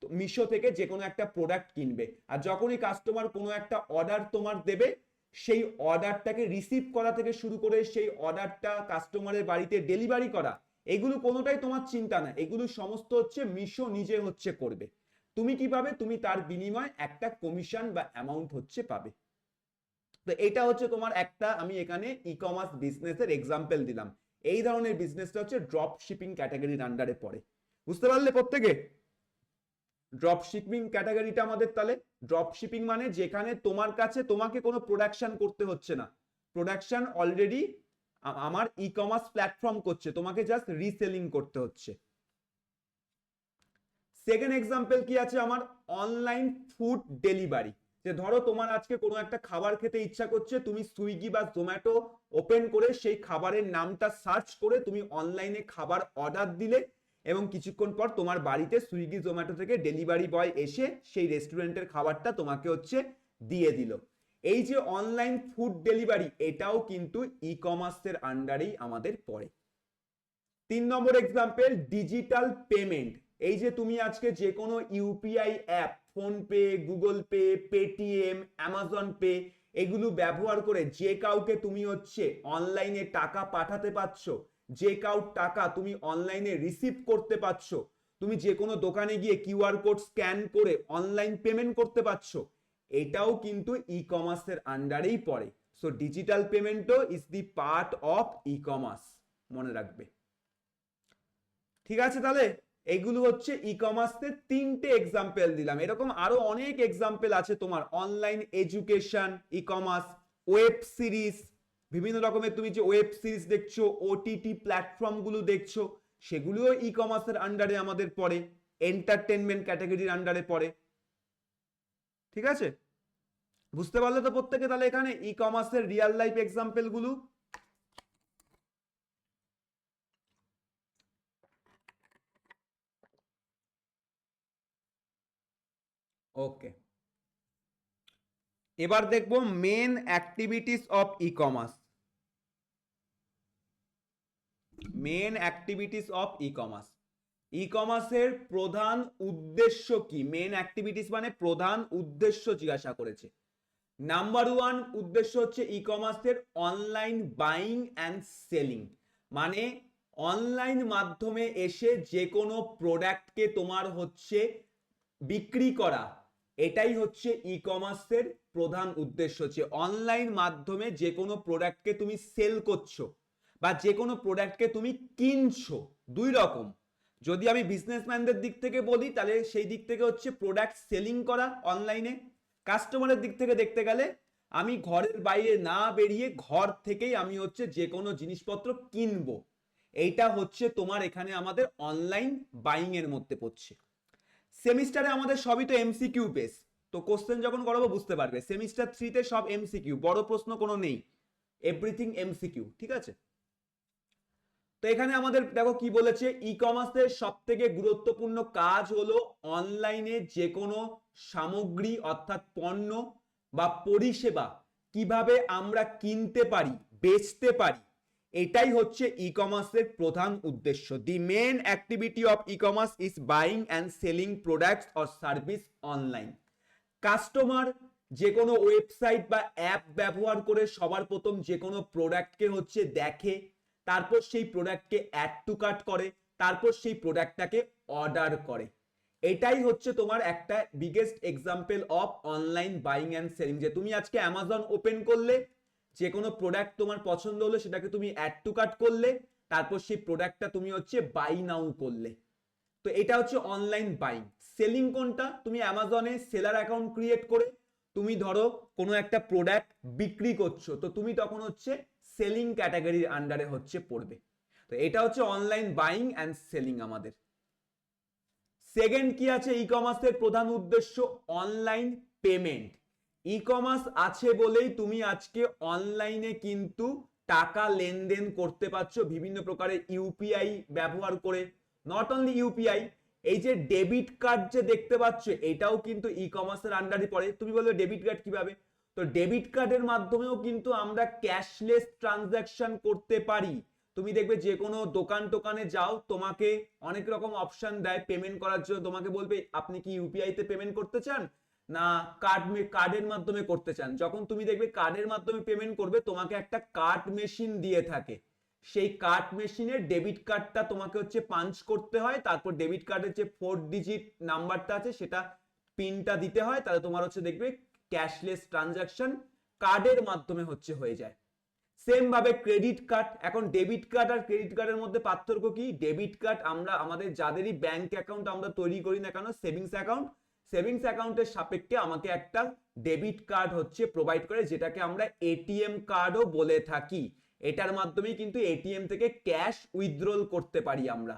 মিশো থেকে যে কোনো একটা প্রোডাক্ট কিনবে। আর যখনই কাস্টমার কোনো একটা অর্ডার তোমার দেবে, সেই অর্ডারটাকে রিসিভ করা থেকে শুরু করে সেই অর্ডারটা কাস্টমারের বাড়িতে ডেলিভারি করা, এগুলো কোনোটাই তোমার চিন্তা না, এগুলো সমস্ত হচ্ছে মিশো নিজে হচ্ছে করবে। তুমি কি পাবে, তুমি তার বিনিময়ে একটা কমিশন বা অ্যামাউন্ট হচ্ছে পাবে। তো এটা হচ্ছে তোমার একটা, আমি এখানে ই কমার্স বিজনেসের এক্সাম্পল দিলাম। এই ধরনের বিজনেসটা হচ্ছে ড্রপ শিপিং ক্যাটাগরির আন্ডারে পড়ে। বুঝতে পারলে প্রত্যেকে? ড্রপ শিপিং ক্যাটাগরিটা আমাদের তাহলে, ড্রপ শিপিং মানে যেখানে তোমার কাছে তোমাকে কোনো প্রোডাকশন করতে হচ্ছে না, প্রোডাকশন অলরেডি আমার ই কমার্স প্ল্যাটফর্ম করছে, তোমাকে জাস্ট রিসেলিং করতে হচ্ছে। সেকেন্ড এক্সাম্পল কি আছে আমার, অনলাইন ফুড ডেলিভারি। যে ধরো তোমার আজকে কোনো একটা খাবার খেতে ইচ্ছা করছে, তুমি সুইগি বা জোম্যাটো ওপেন করে সেই খাবারের নামটা সার্চ করে তুমি অনলাইনে খাবার অর্ডার দিলে, এবং কিছুক্ষণ পর তোমার বাড়িতে সুইগি জোম্যাটো থেকে ডেলিভারি বয় এসে সেই রেস্টুরেন্টের খাবারটা তোমাকে হচ্ছে দিয়ে দিল। এই যে অনলাইন ফুড ডেলিভারি, এটাও কিন্তু ই কমার্সের আন্ডারেই আমাদের পড়ে। 3 নম্বর এক্সাম্পল, ডিজিটাল পেমেন্ট। এই যে তুমি আজকে যে কোনো UPI app, PhonePe, Google pay, Paytm, Amazon pay, এগুলো ব্যবহার করে যে কাউকে তুমি হচ্ছে অনলাইনে টাকা পাঠাতে পারছো, যে কাউর টাকা তুমি অনলাইনে রিসিভ করতে পারছো, তুমি যে কোনো দোকানে গিয়ে কিউআর কোড স্ক্যান করে অনলাইন পেমেন্ট করতে পারছো, এটাও কিন্তু ই কমার্সের আন্ডারেই পড়ে। সো ডিজিটাল পেমেন্টও is the part of e commerce, মনে রাখবে। ঠিক আছে, তাহলে এইগুলো হচ্ছে ই কমার্সের 3টে এক্সাম্পল দিলাম, এরকম আরো অনেক এক্সাম্পল আছে তোমার, online education e commerce, web series, বিভিন্ন রকমের তুমি যে ওয়েব সিরিজ দেখছো, ওটিটি প্ল্যাটফর্ম গুলো দেখছো, সেগুলোও ই কমার্সের আন্ডারে আমাদের পড়ে, এন্টারটেনমেন্ট ক্যাটাগরির আন্ডারে পড়ে। ঠিক আছে, বুঝতে পারলে তো প্রত্যেকে? তাহলে এখানে ই কমার্সের রিয়েল লাইফ এক্সাম্পল গুলো। ওকে, এবার দেখবো main activities of e commerce. Main activities of e commerce, ই কমার্সের প্রধান উদ্দেশ্য কি? মেন অ্যাক্টিভিটিস মানে প্রধান উদ্দেশ্য জিজ্ঞাসা করেছে। নাম্বার 1 উদ্দেশ্য হচ্ছে ই কমার্সের অনলাইন বাইং অ্যান্ড সেলিং, মানে অনলাইন মাধ্যমে এসে যে কোনো প্রোডাক্টকে তোমার হচ্ছে বিক্রি করা, এটাই হচ্ছে ই কমার্সের প্রধান উদ্দেশ্য, হচ্ছে অনলাইন মাধ্যমে যে কোনো প্রোডাক্টকে তুমি সেল করছো বা যে কোনো প্রোডাক্টকে তুমি কিনছো। দুই রকম, যদি আমি বিজনেসম্যানদের দিক থেকে বলি তাহলে সেই দিক থেকে হচ্ছে প্রোডাক্ট সেলিং করা অনলাইনে, কাস্টমারের দিক থেকে দেখতে গেলে আমি ঘরের বাইরে না বেরিয়ে ঘর থেকেই আমি হচ্ছে যে কোনো জিনিসপত্র কিনবো, এইটা হচ্ছে তোমার এখানে আমাদের অনলাইন বাইং এর মধ্যে পড়ছে। সেমিস্টারে আমাদের সবই তো এমসিকিউ বেস, তো কোশ্চেন যখন করাবো বুঝতে পারবে, সেমিস্টার 3তে সব এমসিকিউ, বড় প্রশ্ন কোনো নেই, এভরিথিং এমসিকিউ। ঠিক আছে, তো এখানে আমাদের দেখো কি বলেছে, ই কমার্সের সব থেকে গুরুত্বপূর্ণ কাজ হলো অনলাইনে যে কোনো সামগ্রী অর্থাৎ পণ্য বা পরিষেবা কিভাবে আমরা কিনতে পারি, বেচতে পারি, এটাই হচ্ছে ই কমার্সের প্রধান উদ্দেশ্য। The main activity of e commerce is buying and selling products or service online. Customer যে কোনো ওয়েবসাইট বা অ্যাপ ব্যবহার করে সবার প্রথম যে কোনো প্রোডাক্টকে হচ্ছে দেখে, তারপর সেই প্রোডাক্টকে অ্যাড টু কার্ট করে, তারপর সেই প্রোডাক্টটাকে অর্ডার করে। এটাই হচ্ছে তোমার একটা biggest example of online buying and selling, যে তুমি আজকে অ্যামাজন ওপেন করলে, যে কোনো প্রোডাক্ট তোমার পছন্দ হলো সেটাকে তুমি অ্যাড টু কার্ট করলে, তারপর সেই প্রোডাক্টটা তুমি হচ্ছে বাই নাও করলে। তো এটা হচ্ছে অনলাইন বাইং। সেলিং কোনটা? তুমি অ্যামাজনে সেলার অ্যাকাউন্ট ক্রিয়েট করে তুমি ধরো কোনো একটা প্রোডাক্ট বিক্রি করছো, তো তুমি তখন হচ্ছে সেলিং ক্যাটাগরির আন্ডারে হচ্ছে পড়বে। তো এটা হচ্ছে অনলাইন বাইং অ্যান্ড সেলিং আমাদের। সেকেন্ড কি আছে ই কমার্সের প্রধান উদ্দেশ্য? Online payment. ই কমার্স আছে বলেই তুমি আজকে অনলাইনে কিন্তু টাকা লেনদেন করতে পারছো বিভিন্ন প্রকারের ইউপিআই ব্যবহার করে। নট অনলি ইউপিআই, এই যে ডেবিট কার্ড যে দেখতে পাচ্ছ এটাও কিন্তু ই কমার্সের আন্ডারে পড়ে। তুমি বলবে ডেবিট কার্ড কিভাবে? তো ডেবিট কার্ডের মাধ্যমেও কিন্তু আমরা ক্যাশলেস ট্রানজাকশন করতে পারি। তুমি দেখবে যে কোনো দোকান টোকানে যাও, তোমাকে অনেক রকম অপশন দেয় পেমেন্ট করার জন্য। তোমাকে বলবে আপনি কি ইউপিআই তে পেমেন্ট করতে চান না কার্ডের মাধ্যমে করতে চান। যখন তুমি দেখবে কার্ডের মাধ্যমে পেমেন্ট করবে, তোমাকে একটা কার্ড মেশিন দিয়ে থাকে। সেই কার্ড মেশিনের ডেবিট কার্ডটা তোমাকে হচ্ছে পাঞ্চ করতে হয়, তারপর ডেবিট কার্ডের যে 4 ডিজিট নাম্বারটা আছে সেটা পিনটা দিতে হয়, তাহলে তোমার হচ্ছে দেখবে ক্যাশলেস ট্রানজাকশন কার্ডের মাধ্যমে হচ্ছে হয়ে যায়। সেম ভাবে ক্রেডিট কার্ড। এখন ডেবিট কার্ড আর ক্রেডিট কার্ডের মধ্যে পার্থক্য কি? ডেবিট কার্ড আমরা আমাদের যাদেরই ব্যাংক অ্যাকাউন্ট আমরা তৈরি করি না কেন, সেভিংস অ্যাকাউন্টের সাপেক্ষে আমাকে একটা ডেবিট কার্ড হচ্ছে প্রোভাইড করে, যেটাকে আমরা এটিএম কার্ডও বলে থাকি। এটার মাধ্যমেই কিন্তু এটিএম থেকে ক্যাশ উইথড্রল করতে পারি আমরা।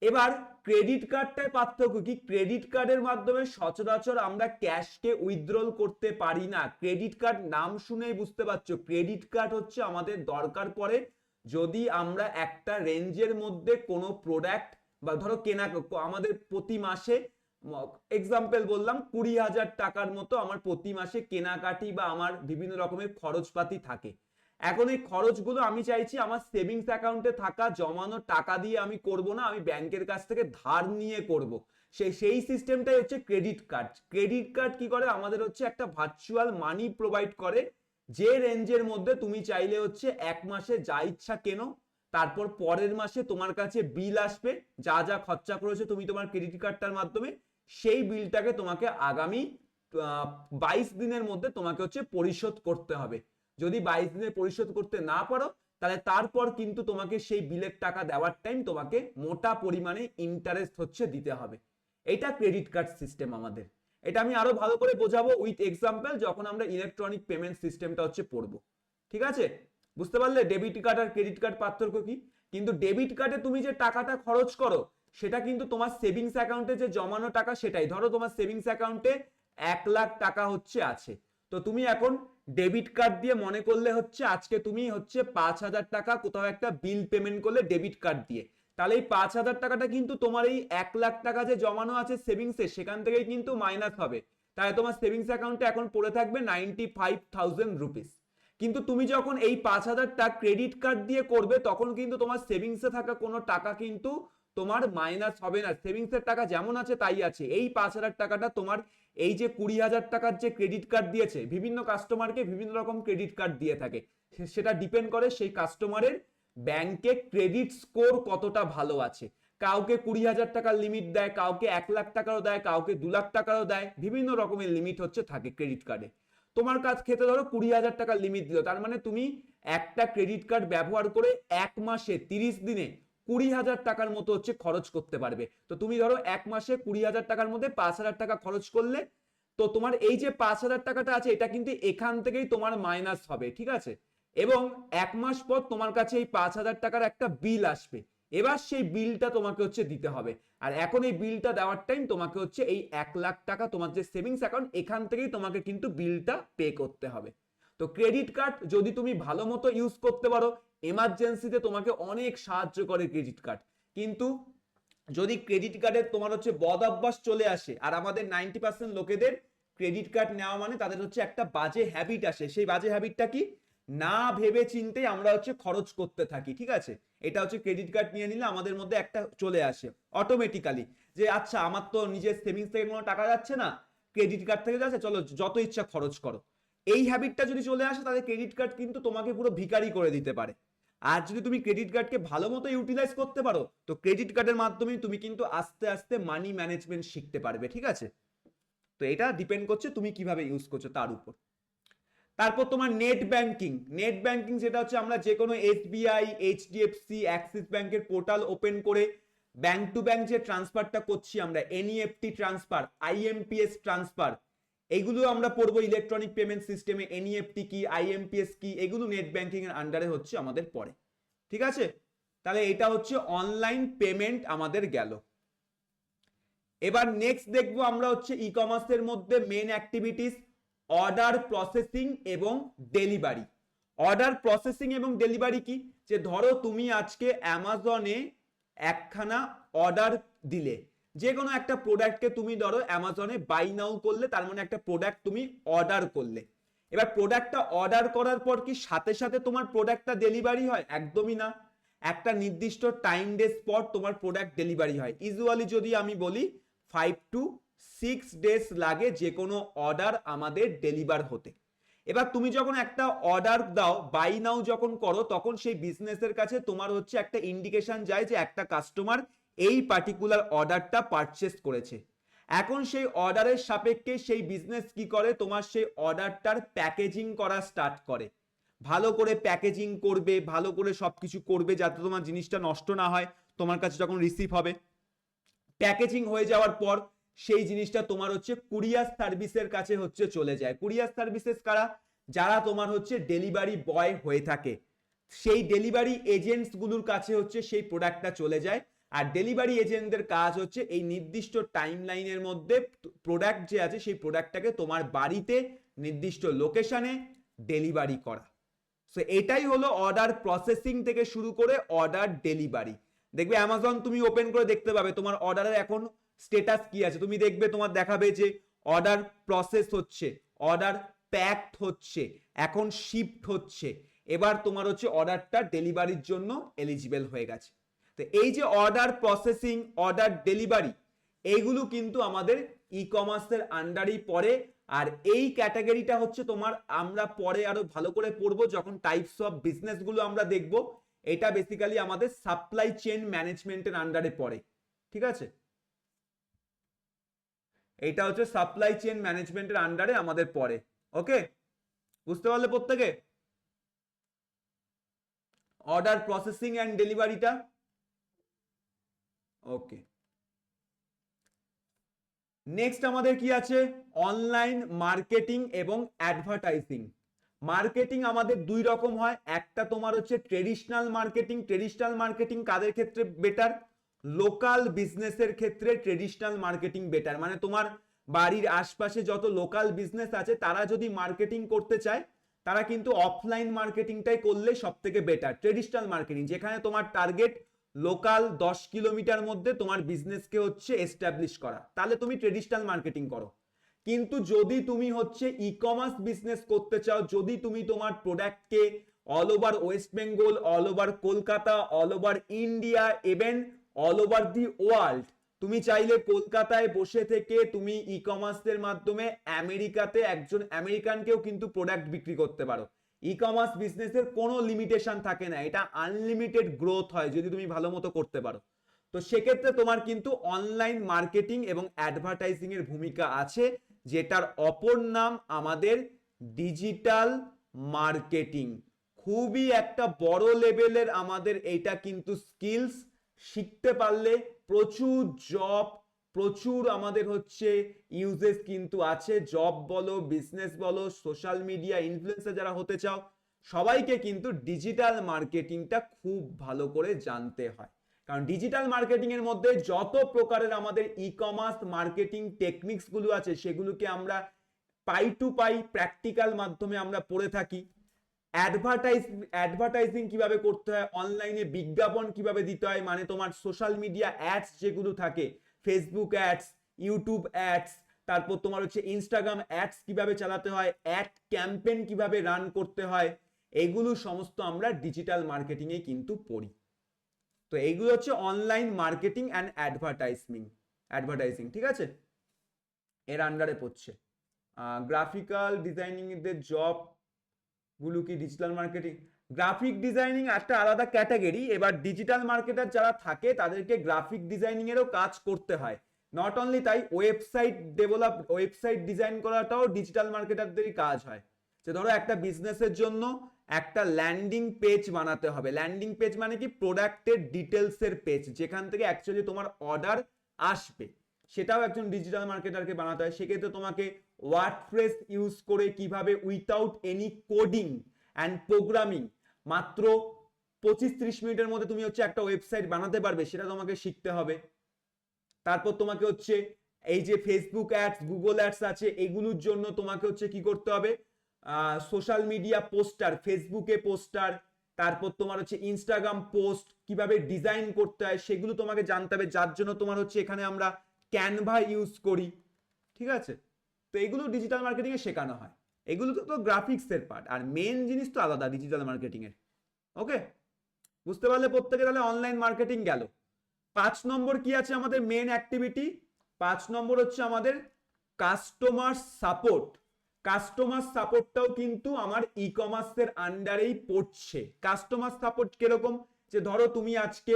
এবার ক্রেডিট কার্ডটার পার্থক্য কি? ক্রেডিট কার্ডের মাধ্যমে সচরাচর আমরা ক্যাশকে উইথড্রল করতে পারি না। ক্রেডিট কার্ড নাম শুনেই বুঝতে পারছো, ক্রেডিট কার্ড হচ্ছে আমাদের দরকার পড়ে যদি আমরা একটা রেঞ্জের মধ্যে কোনো প্রোডাক্ট বা ধরো কেনা, আমাদের প্রতি মাসে এক্সাম্পল বললাম 20,000 টাকার মতো আমার প্রতি মাসে কেনাকাটি বা আমার বিভিন্ন রকমের খরচপাতি থাকে। এখন এই খরচগুলো আমি চাইছি আমার সেভিংস অ্যাকাউন্টে থাকা জমানো টাকা দিয়ে আমি করব না, আমি ব্যাংকের কাছ থেকে ধার নিয়ে করব। সেই সিস্টেমটাই হচ্ছে ক্রেডিট কার্ড। ক্রেডিট কার্ড কি করে? আমাদের হচ্ছে একটা ভার্চুয়াল মানি প্রোভাইড করে, যে রেঞ্জের মধ্যে তুমি চাইলে হচ্ছে এক মাসে যা ইচ্ছা কেনো, তারপর পরের মাসে তোমার কাছে বিল আসবে, যা যা খরচা করেছো তুমি তোমার ক্রেডিট কার্ডটার মাধ্যমে, সেই বিলটাকে তোমাকে আগামী 22 দিনের মধ্যে তোমাকে হচ্ছে পরিশোধ করতে হবে। যদি 22 দিনে পরিশোধ করতে না পারো, তাহলে তারপর কিন্তু তোমাকে সেই বিলের টাকা দেওয়ার টাইম তোমাকে মোটা পরিমাণে ইন্টারেস্ট হচ্ছে দিতে হবে। এটা ক্রেডিট কার্ড সিস্টেম আমাদের। এটা আমি আরো ভালো করে বোঝাবো উইথ এক্সাম্পল যখন আমরা ইলেকট্রনিক পেমেন্ট সিস্টেমটা হচ্ছে পড়বো। ঠিক আছে? বুঝতে পারলে ডেবিট কার্ড আর ক্রেডিট কার্ড পার্থক্য কি? কিন্তু ডেবিট কার্ডে তুমি যে টাকাটা খরচ করো সেটা কিন্তু তোমার সেভিংস অ্যাকাউন্টে যে জমানো টাকা সেটাই। ধরো তোমার সেভিংস অ্যাকাউন্টে 1,00,000 টাকা হচ্ছে আছে, তো তুমি এখন ডেবিট কার্ড দিয়ে মনে করলে হচ্ছে আজকে তুমি হচ্ছে 5,000 টাকা কোথাও একটা বিল পেমেন্ট করলে ডেবিট কার্ড দিয়ে, তাহলে এই 5,000 টাকাটা কিন্তু তোমার এই 1,00,000 টাকা যে জমানো আছে সেভিংসে সেখান থেকেই কিন্তু মাইনাস হবে। তাই তোমার সেভিংস অ্যাকাউন্টে এখন পড়ে থাকবে 95,000 রুপিস। কিন্তু তুমি যখন এই 5,000 টাকা ক্রেডিট কার্ড দিয়ে করবে তখন কিন্তু তোমার সেভিংসে থাকা কোনো টাকা কিন্তু তোমার মাইনাস হবে না। সেভিংসের টাকা যেমন আছে তাই আছে। এই 5,000 টাকাটা তোমার এই যে 20,000 টাকার যে ক্রেডিট কার্ড দিয়েছে, বিভিন্ন কাস্টমারকে বিভিন্ন রকম ক্রেডিট কার্ড দিয়ে থাকে, সেটা ডিপেন্ড করে সেই কাস্টমারের ব্যাংকে ক্রেডিট স্কোর কতটা ভালো আছে। কাউকে 20,000 টাকার লিমিট দেয়, কাউকে 1,00,000 টাকারও দেয়, কাউকে 2,00,000 টাকারও দেয়, বিভিন্ন রকমের লিমিট হচ্ছে থাকে ক্রেডিট কার্ডে। তোমার কাছ খেতে ধরো 20,000 টাকার লিমিট দিল, তার মানে তুমি একটা ক্রেডিট কার্ড ব্যবহার করে এক মাসে 30 দিনে 20,000 টাকার মতো হচ্ছে খরচ করতে পারবে। তো তুমি ধরো এক মাসে 20,000 টাকার মধ্যে 5,000 টাকা খরচ করলে, তো তোমার এই যে 5,000 টাকাটা আছে এটা কিন্তু এখান থেকেই তোমার মাইনাস হবে। ঠিক আছে? এবং এক মাস পর তোমার কাছে এই 5,000 টাকার একটা বিল আসবে, এবার সেই বিলটা তোমাকে হচ্ছে দিতে হবে। আর এখন এই বিলটা দেওয়ার টাইম তোমাকে হচ্ছে এই 1,00,000 টাকা তোমার যে সেভিংস অ্যাকাউন্ট এখান থেকেই তোমাকে কিন্তু বিলটা পে করতে হবে। তো ক্রেডিট কার্ড যদি তুমি ভালো মতো ইউজ করতে পারো, এমার্জেন্সিতে তোমাকে অনেক সাহায্য করে ক্রেডিট কার্ড। কিন্তু যদি ক্রেডিট কার্ডের তোমার হচ্ছে বদ অভ্যাস চলে আসে, আর আমাদের 90% লোকেদের ক্রেডিট কার্ড নেওয়া মানে তাদের হচ্ছে একটা বাজে হ্যাবিট আসে। সেই বাজে হ্যাবিটটা কি? না ভেবে চিন্তে আমরা হচ্ছে খরচ করতে থাকি। ঠিক আছে? এটা হচ্ছে ক্রেডিট কার্ড নিয়ে নিলে আমাদের মধ্যে একটা চলে আসে অটোমেটিক্যালি, যে আচ্ছা আমার তো নিজের সেভিংস থেকে কোনো টাকা যাচ্ছে না, ক্রেডিট কার্ড থেকে যাচ্ছে, চলো যত ইচ্ছা খরচ করো। এই হ্যাবিটটা যদি চলে আসে তাহলে ক্রেডিট কার্ড কিন্তু তোমাকে পুরো ভিখারি করে দিতে পারে। আর যদি তুমি ক্রেডিট কার্ডকে ভালো মতো ইউটিলাইজ করতে পারো, তো ক্রেডিট কার্ডের মাধ্যমে তুমি কিন্তু আস্তে আস্তে মানি ম্যানেজমেন্ট শিখতে পারবে, ঠিক আছে? তো এটা ডিপেন্ড করছে তুমি কিভাবে ইউজ করছো তার উপর। তারপর তোমার নেট ব্যাংকিং। নেট ব্যাংকিং যেটা হচ্ছে আমরা যে কোনো এসবিআই, এইচডিএফসি, অ্যাক্সিস ব্যাংকের পোর্টাল ওপেন করে ব্যাংক টু ব্যাংক যে ট্রান্সফারটা করছি আমরা, এনইএফটি ট্রান্সফার, আইএমপিএস ট্রান্সফার, এগুলো আমরা পড়বো ইলেকট্রনিক পেমেন্ট সিস্টেমে। এনইএফটি কি, আইএমপিএস কি, এগুলো নেট ব্যাংকিং এর আন্ডারে হচ্ছে আমাদের পড়ে, ঠিক আছে? তাহলে এটা হচ্ছে অনলাইন পেমেন্ট আমাদের গেল। এবার নেক্সট দেখবো আমরা হচ্ছে ই কমার্সের মধ্যে মেন অ্যাক্টিভিটিস অর্ডার প্রসেসিং এবং ডেলিভারি। অর্ডার প্রসেসিং এবং ডেলিভারি কি, যে ধরো তুমি আজকে অ্যামাজনে একখানা অর্ডার দিলে, যে কোনো একটা প্রোডাক্টকে তুমি ধরো অ্যামাজনে বাই নাও করলে, তার মানে একটা প্রোডাক্ট তুমি অর্ডার করলে। এবার প্রোডাক্টটা অর্ডার করার পর কি সাথে সাথে তোমার প্রোডাক্টটা ডেলিভারি হয়? একদমই না। একটা নির্দিষ্ট টাইম ডেজ পর তোমার প্রোডাক্ট ডেলিভারি হয়। ইউজুয়ালি যদি আমি বলি 5 to 6 ডেজ লাগে যে কোনো অর্ডার আমাদের ডেলিভার হতে। এবার তুমি যখন একটা অর্ডার দাও, বাই নাও যখন করো, তখন সেই বিজনেসের কাছে তোমার হচ্ছে একটা ইন্ডিকেশন যায় যে একটা কাস্টমার এই পার্টিকুলার অর্ডারটা পারচেস করেছে। এখন সেই অর্ডারের সাপেক্ষে সেই বিজনেস কি করে, তোমার সেই অর্ডারটার প্যাকেজিং করা স্টার্ট করে। ভালো করে প্যাকেজিং করবে, ভালো করে সবকিছু করবে যাতে তোমার জিনিসটা নষ্ট না হয় তোমার কাছে যখন রিসিভ হবে। প্যাকেজিং হয়ে যাওয়ার পর সেই জিনিসটা তোমার হচ্ছে কুরিয়ার সার্ভিসের কাছে হচ্ছে চলে যায়। কুরিয়ার সার্ভিসেস কারা? যারা তোমার হচ্ছে ডেলিভারি বয় হয়ে থাকে, সেই ডেলিভারি এজেন্টস গুলোর কাছে হচ্ছে সেই প্রোডাক্টটা চলে যায়। আর ডেলিভারি এজেন্টদের কাজ হচ্ছে এই নির্দিষ্ট টাইম লাইনের মধ্যে প্রোডাক্ট যে আছে সেই প্রোডাক্টটাকে তোমার বাড়িতে নির্দিষ্ট লোকেশনে ডেলিভারি করা। সো এটাই হলো অর্ডার প্রসেসিং থেকে শুরু করে অর্ডার ডেলিভারি। দেখবে অ্যামাজন তুমি ওপেন করে দেখতে পাবে তোমার অর্ডারের এখন স্ট্যাটাস কি আছে। তুমি দেখবে তোমার দেখাবে যে অর্ডার প্রসেস হচ্ছে, অর্ডার প্যাকড হচ্ছে, এখন শিপড হচ্ছে, এবার তোমার হচ্ছে অর্ডারটা ডেলিভারির জন্য এলিজিবল হয়ে গেছে। তো এই যে অর্ডার প্রসেসিং, অর্ডার ডেলিভারি, এইগুলো কিন্তু আমাদের ই কমার্সের আন্ডারেই পড়ে। আর এই ক্যাটাগরিটা হচ্ছে তোমার, আমরা পরে আরো ভালো করে পড়বো যখন টাইপস অফ বিজনেস গুলো আমরা দেখবো। এটা বেসিক্যালি আমাদের সাপ্লাই চেইন ম্যানেজমেন্টের আন্ডারে পড়ে, ঠিক আছে? এটা হচ্ছে সাপ্লাই চেইন ম্যানেজমেন্টের আন্ডারে আমাদের পড়ে। ওকে, বুঝতে পারলে প্রত্যেকে অর্ডার প্রসেসিং এন্ড ডেলিভারিটা? ওকে, নেক্সট আমাদের কি আছে? অনলাইন মার্কেটিং এবং অ্যাডভার্টাইজিং। মার্কেটিং আমাদের দুই রকম হয়, একটা তোমার হচ্ছে ট্রেডিশনাল মার্কেটিং। ট্রেডিশনাল মার্কেটিং কাদের ক্ষেত্রে বেটার? লোকাল বিজনেসের ক্ষেত্রে ট্রেডিশনাল মার্কেটিং বেটার। মানে তোমার বাড়ির আশপাশে যত লোকাল বিজনেস আছে তারা যদি মার্কেটিং করতে চায়, তারা কিন্তু অফলাইন মার্কেটিংটাই করলে সব থেকে বেটার। ট্রেডিশনাল মার্কেটিং যেখানে তোমার টার্গেট লোকাল 10 কিলোমিটার মধ্যে তোমার বিজনেসকে হচ্ছে এস্টাবলিশ করা, তাহলে তুমি ট্রেডিশনাল মার্কেটিং করো। কিন্তু যদি তুমি হচ্ছে ই কমার্স বিজনেস করতে চাও, যদি তুমি তোমার প্রোডাক্টকে all over West Bengal, all over Kolkata, all over India, even all over the world, তুমি চাইলে কলকাতায় বসে থেকে তুমি ই কমার্সের মাধ্যমে আমেরিকাতে একজন আমেরিকানকেও কিন্তু প্রোডাক্ট বিক্রি করতে পারো। ই কমার্স বিজনেসের কোনো লিমিটেশন থাকে না, এটা আনলিমিটেড গ্রোথ হয় যদি তুমি ভালো মতো করতে পারো। তো সেক্ষেত্রে তোমার কিন্তু অনলাইন মার্কেটিং এবং অ্যাডভার্টাইজিং এর ভূমিকা আছে, যেটার অপর নাম আমাদের ডিজিটাল মার্কেটিং। খুবই একটা বড় লেভেলের আমাদের এইটা কিন্তু স্কিলস। শিখতে পারলে প্রচুর জব, প্রচুর আমাদের হচ্ছে ইউজেস কিন্তু আছে। জব বলো, বিজনেস বলো, সোশ্যাল মিডিয়া ইনফ্লুয়েন্সার যারা হতে চাও, সবাইকে কিন্তু ডিজিটাল মার্কেটিংটা খুব ভালো করে জানতে হয়। কারণ ডিজিটাল মার্কেটিং এর মধ্যে যত প্রকারের আমাদের ই কমার্স মার্কেটিং টেকনিক্স গুলো আছে সেগুলোকে আমরা পাই টু পাই প্র্যাকটিক্যাল মাধ্যমে আমরা পড়ে থাকি। অ্যাডভার্টাইজিং কিভাবে করতে হয়, অনলাইনে বিজ্ঞাপন কিভাবে দিতে হয়, মানে তোমার সোশ্যাল মিডিয়া অ্যাডস যেগুলো থাকে, ফেসবুক অ্যাডস, ইউটিউব অ্যাডস, তারপর তোমার হচ্ছে ইনস্টাগ্রাম অ্যাডস কিভাবে চালাতে হয়, অ্যাড ক্যাম্পেইন কিভাবে রান করতে হয়, এগুলো সমস্ত আমরা ডিজিটাল মার্কেটিং এ কিন্তু পড়ি। তো এইগুলো হচ্ছে অনলাইন মার্কেটিং অ্যান্ড অ্যাডভার্টাইজিং, ঠিক আছে? এর আন্ডারে পড়ছে। গ্রাফিক্যাল ডিজাইনিং এর জব গুলো কি ডিজিটাল মার্কেটিং? গ্রাফিক ডিজাইনিং একটা আলাদা ক্যাটাগরি। এবার ডিজিটাল মার্কেটার যারা থাকে তাদেরকে গ্রাফিক ডিজাইনিং এরও কাজ করতে হয়। নট অনলি তাই, ওয়েবসাইট ডিজাইন করাটাও ডিজিটাল মার্কেটারদেরই কাজ হয়। যে ধরো একটা বিজনেসের জন্য একটা ল্যান্ডিং পেজ বানাতে হবে। ল্যান্ডিং পেজ মানে কি, প্রোডাক্টের ডিটেলসের পেজ, যেখান থেকে অ্যাকচুয়ালি তোমার অর্ডার আসবে, সেটাও একজন ডিজিটাল মার্কেটারকে বানাতে হয়। সেক্ষেত্রে তোমাকে ওয়ার্ডপ্রেস ইউজ করে কিভাবে without any coding and programming মাত্র 25-30 মিনিটের মধ্যে তুমি হচ্ছে একটা ওয়েবসাইট বানাতে পারবে, সেটা তোমাকে শিখতে হবে। তারপর তোমাকে হচ্ছে এই যে ফেসবুক অ্যাডস, গুগল অ্যাডস আছে, এগুলোর জন্য তোমাকে হচ্ছে কি করতে হবে, সোশ্যাল মিডিয়া পোস্টার, ফেসবুকে পোস্টার, তারপর তোমার হচ্ছে ইনস্টাগ্রাম পোস্ট কিভাবে ডিজাইন করতে হয় সেগুলো তোমাকে জানতে হবে, যার জন্য তোমার হচ্ছে এখানে আমরা ক্যানভা ইউজ করি। ঠিক আছে, তো এগুলো ডিজিটাল মার্কেটিং এ শেখানো হয়। এগুলো তো গ্রাফিক্স এর পার্ট, আর মেন জিনিস তো আলাদা ডিজিটাল মার্কেটিং এর। ওকে, বুঝতে পারলে প্রত্যেকে? তাহলে অনলাইন মার্কেটিং গেল। 5 নম্বর কি আছে আমাদের মেন অ্যাক্টিভিটি? 5 নম্বর হচ্ছে আমাদের কাস্টমার সাপোর্ট। কাস্টমার সাপোর্টটাও কিন্তু আমার ই কমার্সের আন্ডারেই পড়ছে। কাস্টমার সাপোর্ট কিরকম? যে ধরো তুমি আজকে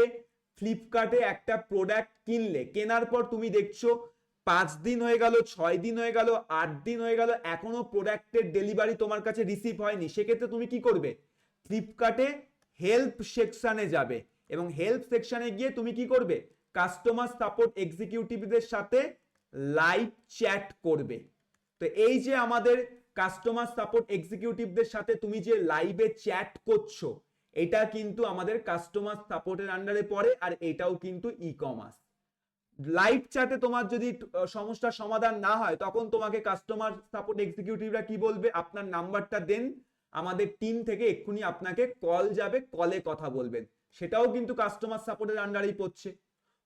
ফ্লিপকার্টে একটা প্রোডাক্ট কিনলে, কেনার পর তুমি দেখছো 5 দিন হয়ে গেল, 6 দিন হয়ে গেল, 8 দিন হয়ে গেল, এখনো প্রোডাক্টের ডেলিভারি তোমার কাছে রিসিভ হয়নি। সেক্ষেত্রে তুমি কি করবে? ফ্লিপকার্টে হেল্প সেকশনে যাবে, এবং হেল্প সেকশনে গিয়ে তুমি কি করবে? কাস্টমার সাপোর্ট এক্সিকিউটিভদের সাথে লাইভ চ্যাট করবে। তো এই যে আমাদের কাস্টমার সাপোর্ট এক্সিকিউটিভদের সাথে তুমি যে লাইভে চ্যাট করছো, এটা কিন্তু আমাদের কাস্টমার সাপোর্টের আন্ডারে পড়ে, আর এটাও কিন্তু ই কমার্স। লাইভ চ্যাটে তোমার যদি সমস্যার সমাধান না হয়, তখন তোমাকে কাস্টমার সাপোর্ট এক্সিকিউটিভরা কি বলবে? আপনার নাম্বারটা দেন, আমাদের টিম থেকে এক্ষুনি আপনাকে কল যাবে, কলে কথা বলবেন। সেটাও কিন্তু কাস্টমার সাপোর্টের আন্ডারেই পড়ছে।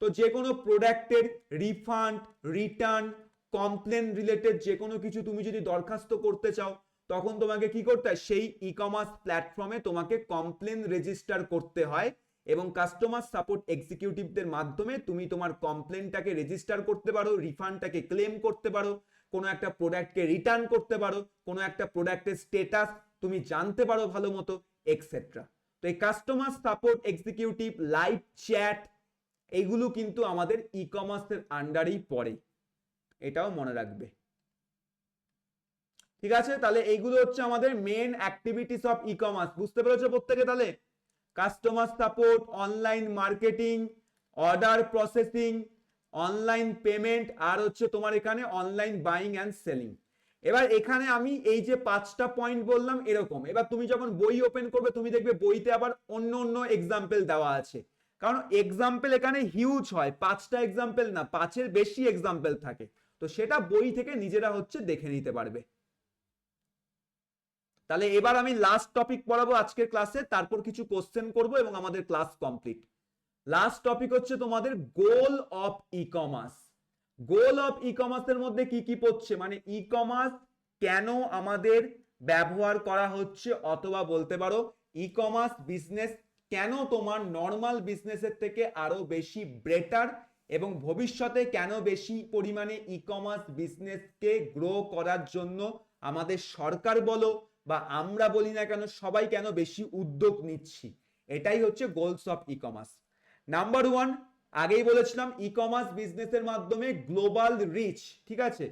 তো যে কোনো প্রোডাক্টের রিফান্ড, রিটার্ন, কমপ্লেন রিলেটেড যে কোনো কিছু তুমি যদি দরখাস্ত করতে চাও, তখন তোমাকে কি করতে হয়? সেই ই কমার্স প্ল্যাটফর্মে তোমাকে কমপ্লেন রেজিস্টার করতে হয়, এবং কাস্টমার সাপোর্ট এক্সিকিউটিভদের মাধ্যমে তুমি তোমার কমপ্লেনটাকে রেজিস্টার করতে পারো, রিফান্ডটাকে ক্লেম করতে পারো, কোনো একটা প্রোডাক্টকে রিটার্ন করতে পারো, কোনো একটা প্রোডাক্টের স্টেটাস তুমি জানতে পারো ভালো মতো, এক্সেট্রা। তো এই customer support executive, live chat, এইগুলো কিন্তু আমাদের ই কমার্সের আন্ডারেই পড়ে, এটাও মনে রাখবে। ঠিক আছে, তাহলে এইগুলো হচ্ছে আমাদের main activities of e commerce. বুঝতে পেরেছো প্রত্যেকে? তাহলে customer support, online marketing, order processing, online payment, আর হচ্ছে তোমার এখানে অনলাইন বাইং অ্যান্ড সেলিং। এবার এখানে আমি এই যে 5টা পয়েন্ট বললাম এরকম, এবার তুমি যখন বই ওপেন করবে তুমি দেখবে বইতে আবার অন্য অন্য এক্সাম্পল দেওয়া আছে, কারণ এক্সাম্পল এখানে হিউজ হয়, 5টা এক্সাম্পল না, 5-এর বেশি এক্সাম্পল থাকে। তো সেটা বই থেকে নিজেরা হচ্ছে দেখে নিতে পারবে। তাহলে এবার আমি লাস্ট টপিক পড়াবো আজকের ক্লাসে, তারপর কিছু কোশ্চেন করব এবং আমাদের ক্লাস কমপ্লিট। লাস্ট টপিক হচ্ছে তোমাদের goal of e commerce. Goal of ই কমার্সের মধ্যে কি কি পড়ছে, মানে ই কমার্স কেন আমাদের ব্যবহার করা হচ্ছে, অথবা বলতে পারো ই কমার্স বিজনেস কেন তোমার নর্মাল বিজনেসের থেকে আরো বেশি বেটার, এবং ভবিষ্যতে কেন বেশি পরিমাণে ই কমার্স বিজনেসকে গ্রো করার জন্য আমাদের সরকার বলো বা আমরা বলি না কেন, সবাই কেন বেশি উদ্যোগ নিচ্ছি। এটাই হচ্ছে goals of e commerce. Number 1, আগেই বলেছিলাম ই কমার্স বিজনেসের মাধ্যমে গ্লোবাল রিচ, ঠিক আছে,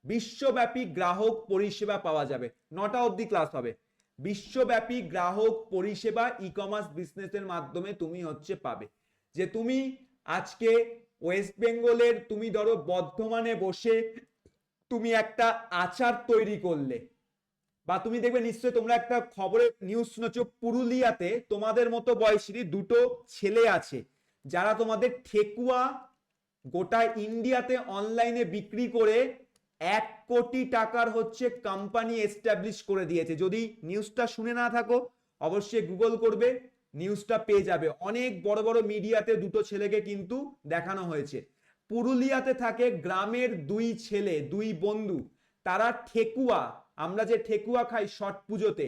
বিশ্বব্যাপী গ্রাহক পরিষেবা পাওয়া যাবে। 9টা অবধি ক্লাস হবে। বিশ্বব্যাপী গ্রাহক পরিষেবা ই কমার্স বিজনেসের মাধ্যমে তুমি হচ্ছে পাবে। যে তুমি আজকে ওয়েস্ট বেঙ্গলের, তুমি ধরো বর্ধমানে বসে তুমি একটা আচার তৈরি করলে, বা তুমি দেখবে নিশ্চয়ই তোমরা একটা খবরে নিউজ শুনেছো, পুরুলিয়াতে তোমাদের মতো বয়সী দুটো ছেলে আছে যারা তোমাদের ঠেকুয়া গোটা ইন্ডিয়াতে অনলাইনে বিক্রি করে 1 কোটি টাকার হচ্ছে কোম্পানি এস্টাবলিশ করে দিয়েছে। যদি নিউজটা শুনে না থাকো অবশ্যই গুগল করবে, নিউজটা পেয়ে যাবে। অনেক বড় বড় মিডিয়াতে দুটো ছেলেকে কিন্তু দেখানো হয়েছে। পুরুলিয়াতে থাকে গ্রামের 2 ছেলে, 2 বন্ধু, তারা ঠেকুয়া, আমরা যে ঠেকুয়া খাই ছট পুজোতে,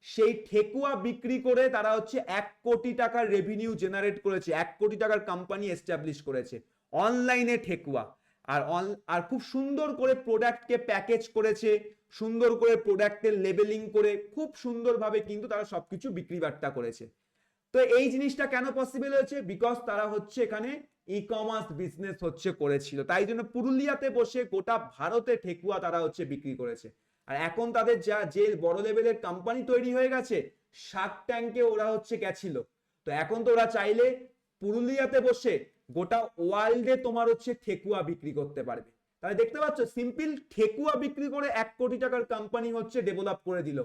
সেই ঠেকুয়া বিক্রি করে তারা হচ্ছে 1 কোটি টাকার রেভিনিউ জেনারেট করেছে, 1 কোটি টাকার কোম্পানি এস্টাবলিশ করেছে অনলাইনে ঠেকুয়া। আর খুব সুন্দর করে প্রোডাক্টকে প্যাকেজ করেছে, সুন্দর করে প্রোডাক্টের লেবেলিং করে খুব সুন্দরভাবে কিন্তু তারা সবকিছু বিক্রি বার্তা করেছে। তো এই জিনিসটা কেন পসিবল হয়েছে? বিকজ তারা হচ্ছে এখানে ই কমার্স বিজনেস হচ্ছে করেছিল, তাই জন্য পুরুলিয়াতে বসে গোটা ভারতে ঠেকুয়া তারা হচ্ছে বিক্রি করেছে। আর এখন তাদের যে বড় লেভেলের কোম্পানি তৈরি হয়ে গেছে, শার্ক ট্যাঙ্কে ওরা হচ্ছে গেছিল, তো এখন তো ওরা চাইলে পুরুলিয়াতে বসে গোটা ওয়ার্ল্ডে তোমার হচ্ছে ঠেকুয়া বিক্রি করতে পারবে। তাহলে দেখতে পাচ্ছ, সিম্পল ঠেকুয়া বিক্রি করে 1 কোটি টাকার কোম্পানি হচ্ছে ডেভেলপ করে দিল।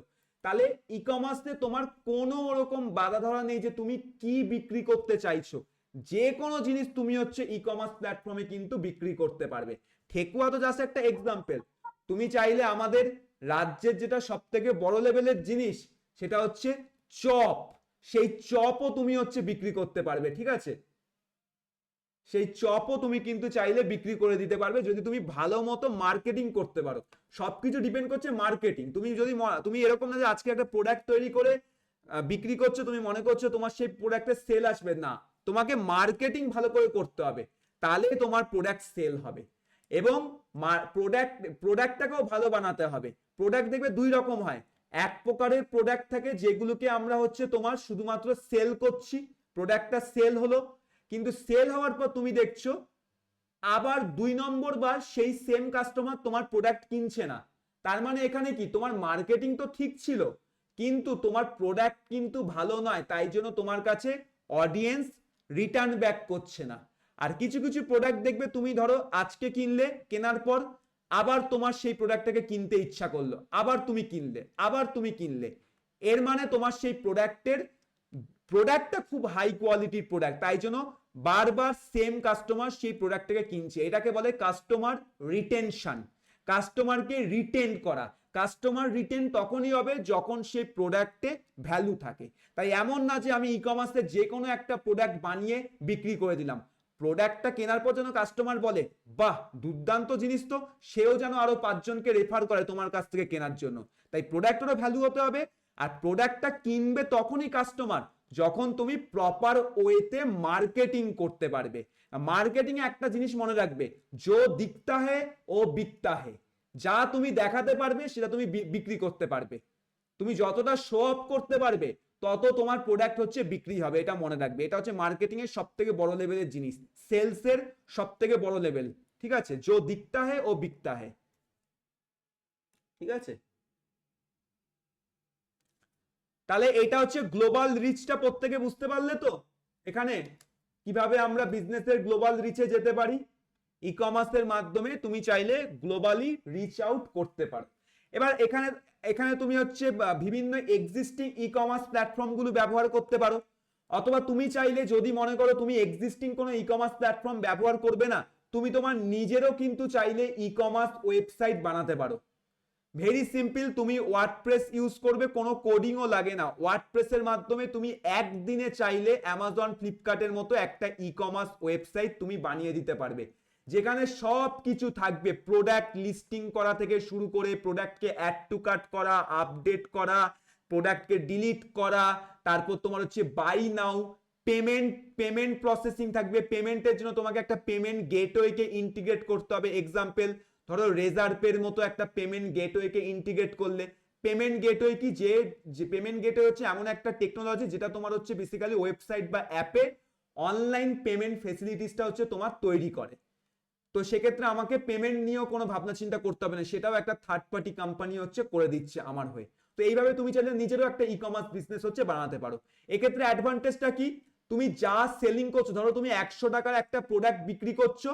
তাহলে ই কমার্সে তোমার কোনো রকম বাধা ধরা নেই যে তুমি কি বিক্রি করতে চাইছো, যে কোনো জিনিস তুমি হচ্ছে ই কমার্স প্ল্যাটফর্মে কিন্তু বিক্রি করতে পারবে। ঠেকুয়া তো জাস্ট একটা এক্সাম্পল। তুমি চাইলে আমাদের রাজ্যের যেটা সব থেকে বড় লেভেলের জিনিস, সেটা হচ্ছে চপ, সেই চপও তুমি হচ্ছে বিক্রি করতে পারবে, ঠিক আছে? সেই চপও তুমি কিন্তু চাইলে বিক্রি করে দিতে পারবে যদি তুমি ভালো মতো মার্কেটিং করতে পারো। সবকিছু ডিপেন্ড করছে মার্কেটিং। তুমি যদি তুমি এরকম না যে আজকে একটা প্রোডাক্ট তৈরি করে বিক্রি করছো, তুমি মনে করছো তোমার সেই প্রোডাক্টের সেল আসবে, না, তোমাকে মার্কেটিং ভালো করে করতে হবে, তাহলে তোমার প্রোডাক্ট সেল হবে। এবং প্রোডাক্টটাকেও ভালো বানাতে হবে। প্রোডাক্ট দেখবে দুই রকম হয়, এক প্রকারের প্রোডাক্ট থাকে যেগুলোকে আমরা হচ্ছে তোমার শুধুমাত্র সেল করছি, প্রোডাক্টটা সেল হলো, কিন্তু সেল হওয়ার পর তুমি দেখছো আবার 2 নম্বর বার সেই সেম কাস্টমার তোমার প্রোডাক্ট কিনছে না। তার মানে এখানে কি, তোমার মার্কেটিং তো ঠিক ছিল কিন্তু তোমার প্রোডাক্ট কিন্তু ভালো নয়, তাই জন্য তোমার কাছে অডিয়েন্স রিটার্ন ব্যাক করছে না। আর কিছু কিছু প্রোডাক্ট দেখবে তুমি ধরো আজকে কিনলে, কেনার পর আবার তোমার সেই প্রোডাক্টটাকে কিনতে ইচ্ছা করলো, আবার তুমি কিনলে, আবার তুমি কিনলে, এর মানে তোমার সেই প্রোডাক্টটা খুব হাই কোয়ালিটির প্রোডাক্ট, তাই জন্য বারবার সেম কাস্টমার সেই প্রোডাক্টটাকে কিনছে। এটাকে বলে কাস্টমার রিটেনশন, কাস্টমারকে রিটেন করা। কাস্টমার রিটেন তখনই হবে যখন সেই প্রোডাক্টে ভ্যালু থাকে। তাই এমন না যে আমি ই কমার্সে যে কোনো একটা প্রোডাক্ট বানিয়ে বিক্রি করে দিলাম, প্রোডাক্টটা কেনার পর যেন কাস্টমার বলে বাহ দুর্দান্ত জিনিস, তো সেও যেন আরো 5 জনকে রেফার করে তোমার কাছ থেকে কেনার জন্য। তাই প্রোডাক্টেরও ভ্যালু হতে হবে। আর প্রোডাক্টটা কিনবে তখনই কাস্টমার যখন তুমি প্রপার ওয়েতে মার্কেটিং করতে পারবে। মার্কেটিং এ একটা জিনিস মনে রাখবে, জো দিখতা হে ও বিকতা হে। যা তুমি দেখাতে পারবে সেটা তুমি বিক্রি করতে পারবে। তুমি যতটা শো অফ করতে পারবে তত তোমার প্রোডাক্ট হচ্ছে বিক্রি হবে, এটা মনে রাখবে। এটা হচ্ছে মার্কেটিং এর সব থেকে বড় লেভেলের জিনিস, সেলস এর সব থেকে বড় লেভেল, ঠিক আছে? জো দিখতা হে ও বিকতা হে, ঠিক আছে? তাহলে এটা হচ্ছে গ্লোবাল রিচটা, প্রত্যেকে বুঝতে পারলে তো এখানে কিভাবে আমরা বিজনেসের গ্লোবাল রিচে যেতে পারি। ই কমার্সের মাধ্যমে তুমি চাইলে গ্লোবালি রিচ আউট করতে পারো। এবার এখানে এখানে তুমি হচ্ছে বিভিন্ন এক্সিস্টিং ই কমার্স প্ল্যাটফর্মগুলো ব্যবহার করতে পারো, অথবা তুমি চাইলে যদি মনে করো তুমি এক্সিস্টিং কোনো ই কমার্স প্ল্যাটফর্ম ব্যবহার করবে না, তুমি তোমার নিজেরও কিন্তু চাইলে ই কমার্স ওয়েবসাইট বানাতে পারো। ভেরি সিম্পল, তুমি ওয়ার্ডপ্রেস ইউজ করবে, কোনো কোডিংও লাগে না। ওয়ার্ডপ্রেসের মাধ্যমে তুমি একদিনে চাইলে অ্যামাজন ফ্লিপকার্টের মতো একটা ই কমার্স ওয়েবসাইট তুমি বানিয়ে দিতে পারবে, যেখানে সব কিছু থাকবে, প্রোডাক্ট লিস্টিং করা থেকে শুরু করে প্রোডাক্টকে অ্যাড টু কার্ট করা, আপডেট করা, প্রোডাক্টকে ডিলিট করা, তারপর তোমার হচ্ছে বাই নাও, পেমেন্ট প্রসেসিং থাকবে। পেমেন্টের জন্য তোমাকে একটা পেমেন্ট গেটওয়েকে ইন্টিগ্রেট করতে হবে। এক্সাম্পল ধরো রেজারপের মতো একটা পেমেন্ট গেটওয়েকে ইন্টিগ্রেট করলে, পেমেন্ট গেটওয়ে কি, যে পেমেন্ট গেটওয়ে হচ্ছে এমন একটা টেকনোলজি যেটা তোমার হচ্ছে বেসিক্যালি ওয়েবসাইট বা অ্যাপে অনলাইন পেমেন্ট ফেসিলিটিসটা হচ্ছে তোমার তৈরি করে। তো সেক্ষেত্রে আমাকে পেমেন্ট নিয়েও কোনো ভাবনা চিন্তা করতে হবে না, সেটাও একটা থার্ড পার্টি কোম্পানি হচ্ছে করে দিচ্ছে আমার হয়ে। তো এইভাবে তুমি চাইলে নিজেরও একটা ই কমার্স বিজনেস হচ্ছে বানাতে পারো। এক্ষেত্রে অ্যাডভান্টেজটা কি, তুমি যা সেলিং করছো, ধরো তুমি 100 টাকার একটা প্রোডাক্ট বিক্রি করছো,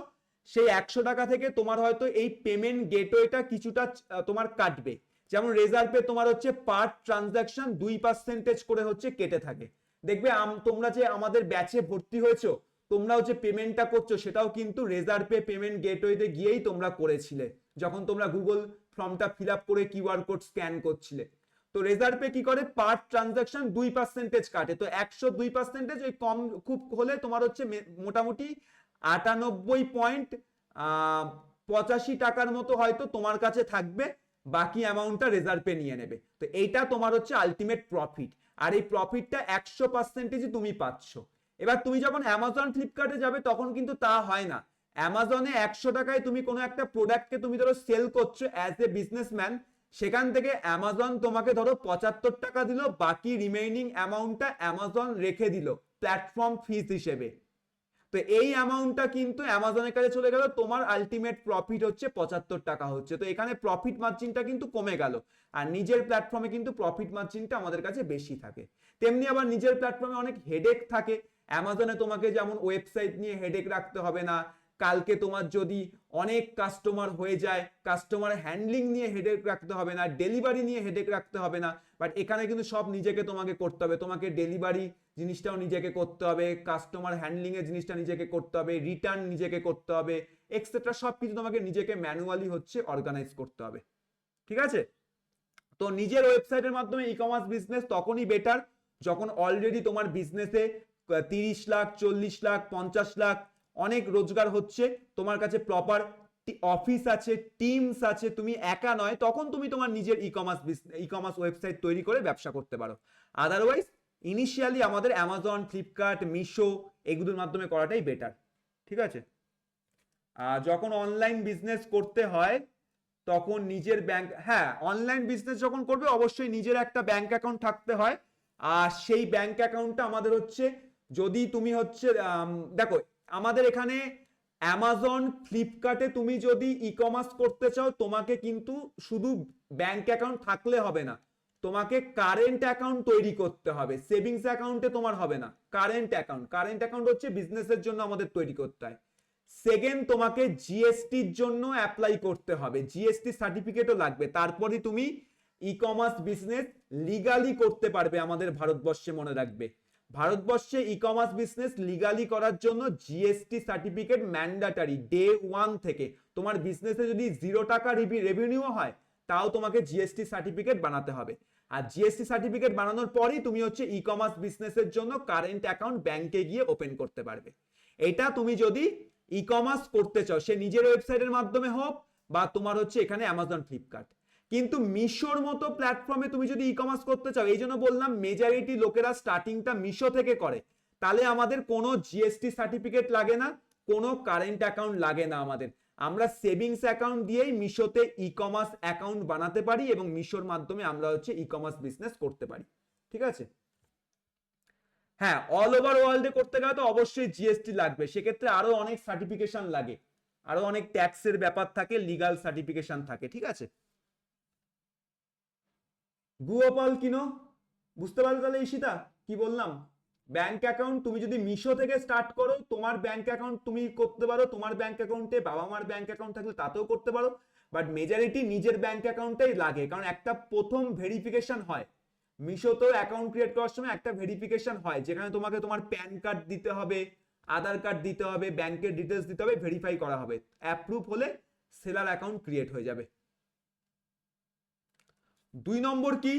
সেই 100 টাকা থেকে তোমার হয়তো এই পেমেন্ট গেটওয়েটা কিছুটা তোমার কাটবে। যেমন রেজারপে তোমার হচ্ছে পার ট্রানজাকশন 2% করে হচ্ছে কেটে থাকে। দেখবে তোমরা যে আমাদের ব্যাচে ভর্তি হয়েছো, তোমরা হচ্ছে পেমেন্টটা করছো, সেটাও কিন্তু রেজারপে পেমেন্ট গেটওয়েতে গিয়েই তোমরা করেছিলে, যখন তোমরা গুগল ফর্মটা ফিল আপ করে কিউআর কোড স্ক্যান করছিলে। তো রেজারপে কি করে, পার ট্রানজাকশন 2% কাটে। তো 102%, ওই কম খুব হলে তোমার হচ্ছে মোটামুটি 98.85 টাকার মতো হয়তো তোমার কাছে থাকবে, বাকি অ্যামাউন্টটা রেজারপে নিয়ে নেবে। তো এইটা তোমার হচ্ছে আলটিমেট প্রফিট, আর এই প্রফিটটা 100% তুমি পাচ্ছ। এবার তুমি যখন অ্যামাজন ফ্লিপকার্টে যাবে তখন কিন্তু তা হয় না, অ্যামাজনে 100 টাকায় তুমি কোনো একটা প্রোডাক্টকে তুমি ধরো সেল করছো অ্যাজ এ বিজনেসম্যান, সেখান থেকে অ্যামাজন তোমাকে ধরো 75 টাকা দিল, বাকি রিমেইনিং অ্যামাউন্টটা অ্যামাজন রেখে দিল প্ল্যাটফর্ম ফিস হিসেবে। তো এই অ্যামাউন্টটা কিন্তু অ্যামাজনের কাছে চলে গেল, তোমার আলটিমেট প্রফিট হচ্ছে 75 টাকা হচ্ছে। তো এখানে প্রফিট মার্জিনটা কিন্তু কমে গেল, আর নিজের প্ল্যাটফর্মে কিন্তু প্রফিট মার্জিনটা আমাদের কাছে বেশি থাকে। তেমনি আবার নিজের প্ল্যাটফর্মে অনেক হেডেক থাকে। অ্যামাজনে তোমাকে যেমন ওয়েবসাইট নিয়ে হেডেক রাখতে হবে না, কালকে তোমার যদি অনেক কাস্টমার হয়ে যায় কাস্টমার হ্যান্ডলিং নিয়ে হেডেক রাখতে হবে না, ডেলিভারি নিয়ে হেডেক রাখতে হবে না। বাট এখানে কিন্তু সব নিজেকে তোমাকে করতে হবে, তোমাকে ডেলিভারি জিনিসটাও নিজেকে করতে হবে, কাস্টমার হ্যান্ডলিং এর জিনিসটা নিজেকে করতে হবে, রিটার্ন নিজেকে করতে হবে, এক্সেট্রা সবকিছু তোমাকে নিজেকে ম্যানুয়ালি হচ্ছে অর্গানাইজ করতে হবে। ঠিক আছে? তো নিজের ওয়েবসাইটের মাধ্যমে ই কমার্স বিজনেস তখনই বেটার যখন অলরেডি তোমার বিজনেসে 30 লাখ 40 লাখ 50 লাখ অনেক রোজগার হচ্ছে, তোমার কাছে প্রপার অফিস আছে, টিমস আছে, তুমি একা নয়, তখন তুমি তোমার নিজের ই কমার্স ওয়েবসাইট তৈরি করে ব্যবসা করতে পারো। আদারওয়াইজ ইনিশিয়ালি আমাদের অ্যামাজন, ফ্লিপকার্ট, মিশো এগুলোর মাধ্যমে করাটাই বেটার। ঠিক আছে? আর যখন অনলাইন বিজনেস করতে হয় তখন নিজের ব্যাংক, হ্যাঁ অনলাইন বিজনেস যখন করবে অবশ্যই নিজের একটা ব্যাংক অ্যাকাউন্ট থাকতে হয়। আর সেই ব্যাংক অ্যাকাউন্টটা আমাদের হচ্ছে, যদি তুমি হচ্ছে দেখো আমাদের এখানে অ্যামাজন, ফ্লিপকার্টে তুমি যদি ই কমার্স করতে চাও তোমাকে কিন্তু শুধু ব্যাংক অ্যাকাউন্ট থাকলে হবে না, তোমাকে কারেন্ট অ্যাকাউন্ট তৈরি করতে হবে। সেভিংস অ্যাকাউন্টে তোমার হবে না, কারেন্ট অ্যাকাউন্ট হচ্ছে বিজনেসের জন্য আমাদের তৈরি করতে হয়। সেকেন্ড, তোমাকে জিএসটির জন্য অ্যাপ্লাই করতে হবে, জিএসটি সার্টিফিকেটও লাগবে, তারপরে তুমি ই কমার্স বিজনেস লিগালি করতে পারবে আমাদের ভারতবর্ষে। মনে রাখবে, ভারতবর্ষে ই কমার্স বিজনেস লিগালি করার জন্য জিএসটি সার্টিফিকেট ম্যান্ডাটারি ডে 1 থেকে। তোমার বিজনেসে যদি 0 টাকা রেভিনিউ হয় তাও তোমাকে জিএসটি সার্টিফিকেট বানাতে হবে। আর জিএসটি সার্টিফিকেট বানানোর পরই তুমি হচ্ছে ই কমার্স বিজনেসের জন্য কারেন্ট অ্যাকাউন্ট ব্যাংকে গিয়ে ওপেন করতে পারবে। এটা তুমি যদি ই কমার্স করতে চাও, সে নিজের ওয়েবসাইটের মাধ্যমে হোক বা তোমার হচ্ছে এখানে অ্যামাজন, ফ্লিপকার্ট। কিন্তু মিশোর মতো প্ল্যাটফর্মে তুমি যদি ই কমার্স করতে চাও, এই জন্য বললাম মেজরিটি লোকেরা স্টার্টিংটা মিশো থেকে করে, তাহলে আমাদের কোনো জিএসটি সার্টিফিকেট লাগে না, কোনো কারেন্ট অ্যাকাউন্ট লাগে না আমাদের। আমরা সেভিংস অ্যাকাউন্ট দিয়েই মিশোতে ই কমার্স অ্যাকাউন্ট বানাতে পারি এবং মিশোর মাধ্যমে আমরা হচ্ছে ই কমার্স বিজনেস করতে পারি। ঠিক আছে? হ্যাঁ, অল ওভার ওয়ার্ল্ডে করতে গেলে তো অবশ্যই জিএসটি লাগবে, সেক্ষেত্রে আরো অনেক সার্টিফিকেশন লাগে, আরো অনেক ট্যাক্সের ব্যাপার থাকে, লিগাল সার্টিফিকেশন থাকে। ঠিক আছে? গুগল কিনো, বুঝতে পারলে তাহলে ঈশিতা কি বললাম? ব্যাংক অ্যাকাউন্ট তুমি যদি মিশো থেকে স্টার্ট করো, তোমার ব্যাংক অ্যাকাউন্ট তুমি করতে পারো, তোমার ব্যাংক অ্যাকাউন্টে বাবা মার ব্যাংক অ্যাকাউন্ট থাকলে তাতেও করতে পারো। বাট মেজরিটি নিজের ব্যাংক অ্যাকাউন্টেই লাগে, কারণ একটা প্রথম ভেরিফিকেশন হয় মিশোতেও অ্যাকাউন্ট ক্রিয়েট করার সময়, একটা ভেরিফিকেশন হয় যেখানে তোমাকে তোমার প্যান কার্ড দিতে হবে, আধার কার্ড দিতে হবে, ব্যাংকের ডিটেলস দিতে হবে, ভেরিফাই করা হবে, অ্যাপ্রুভ হলে সেলার অ্যাকাউন্ট ক্রিয়েট হয়ে যাবে। 2 নম্বর কি,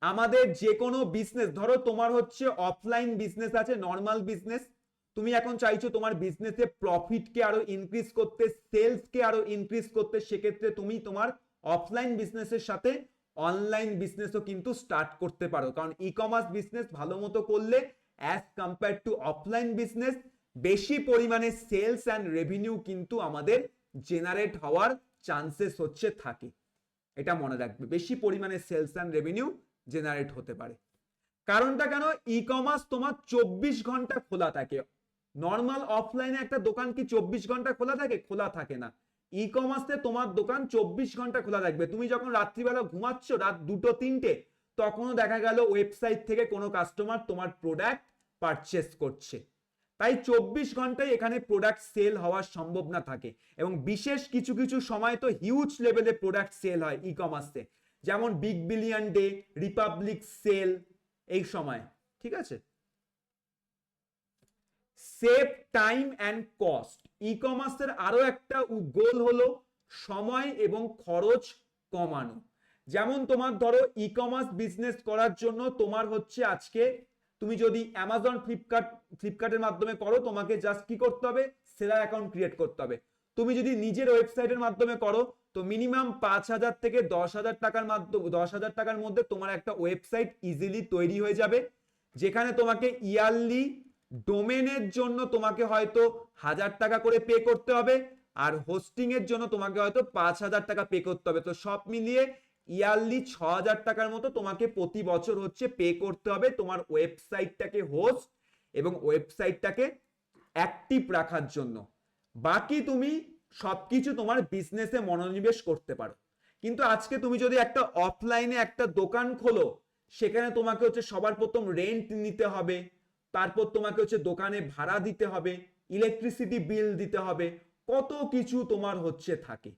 আমাদের যে কোনো বিজনেস, ধরো তোমার হচ্ছে অফলাইন বিজনেস আছে, নর্মাল বিজনেস, তুমি এখন চাইছো তোমার বিজনেসে প্রফিটকে আরো ইনক্রিজ করতে, সেলসকে আরো ইনক্রিজ করতে, সেক্ষেত্রে তুমি তোমার অফলাইন বিজনেসের সাথে অনলাইন বিজনেসও কিন্তু স্টার্ট করতে পারো। কারণ ই কমার্স বিজনেস ভালো মতো করলে as compare to offline business বেশি পরিমাণে সেলস অ্যান্ড রেভিনিউ কিন্তু আমাদের জেনারেট হওয়ার চান্সেস হচ্ছে থাকে। এটা মনে রাখবে, বেশি পরিমাণে সেলস অ্যান্ড রেভিনিউ জেনারেট হতে পারে। কারণটা কেন, ই কমার্স তোমার 24 ঘন্টা খোলা থাকে। নর্মাল অফলাইনে একটা দোকান কি 24 ঘন্টা খোলা থাকে? খোলা থাকে না। ই কমার্সে তোমার দোকান 24 ঘন্টা খোলা থাকবে। তুমি যখন রাত্রিবেলা ঘুমাচ্ছ, রাত 2-3টে, তখনও দেখা গেল ওয়েবসাইট থেকে কোনো কাস্টমার তোমার প্রোডাক্ট পারচেস করছে। তাই 24 ঘন্টায় এখানে প্রোডাক্ট সেল হওয়ার সম্ভাবনা থাকে, এবং বিশেষ কিছু কিছু সময় তো হিউজ লেভেলে প্রোডাক্ট সেল হয় ই কমার্সে, যেমন big billion day, republic sale, এই সময়। ঠিক আছে? Save time and cost. ই কমার্সের আরো একটা গোল হলো সময় এবং খরচ কমানো। যেমন তোমার ধরো ই কমার্স বিজনেস করার জন্য তোমার হচ্ছে আজকে তুমি যদি অ্যামাজন, ফ্লিপকার্টের মাধ্যমে করো, তোমাকে জাস্ট কি করতে হবে, সেলার অ্যাকাউন্ট ক্রিয়েট করতে হবে। তুমি যদি নিজের ওয়েবসাইটের মাধ্যমে করো তো মিনিমাম 5,000 থেকে 10,000 টাকার মাধ্যমে, 10,000 টাকার মধ্যে তোমার একটা ওয়েবসাইট ইজিলি তৈরি হয়ে যাবে, যেখানে তোমাকে ইয়ারলি ডোমেনের জন্য তোমাকে হয়তো 1000 টাকা করে পে করতে হবে, আর হোস্টিং এর জন্য তোমাকে হয়তো 5000 টাকা পে করতে হবে। তো সব মিলিয়ে ইয়ারলি 6000 টাকার মতো তোমাকে প্রতি বছর হচ্ছে পে করতে হবে তোমার ওয়েবসাইটটাকে হোস্ট এবং ওয়েবসাইটটাকে অ্যাক্টিভ রাখার জন্য। বাকি তুমি সবকিছু তোমার বিজনেসে মনোনিবেশ করতে পারো। কিন্তু আজকে তুমি যদি একটা অফলাইনে একটা দোকান খোলো, সেখানে তোমাকে হচ্ছে সবার প্রথম রেন্ট নিতে হবে, তারপর তোমাকে হচ্ছে দোকানে ভাড়া দিতে হবে, ইলেকট্রিসিটি বিল দিতে হবে, কত কিছু তোমার হচ্ছে থাকে।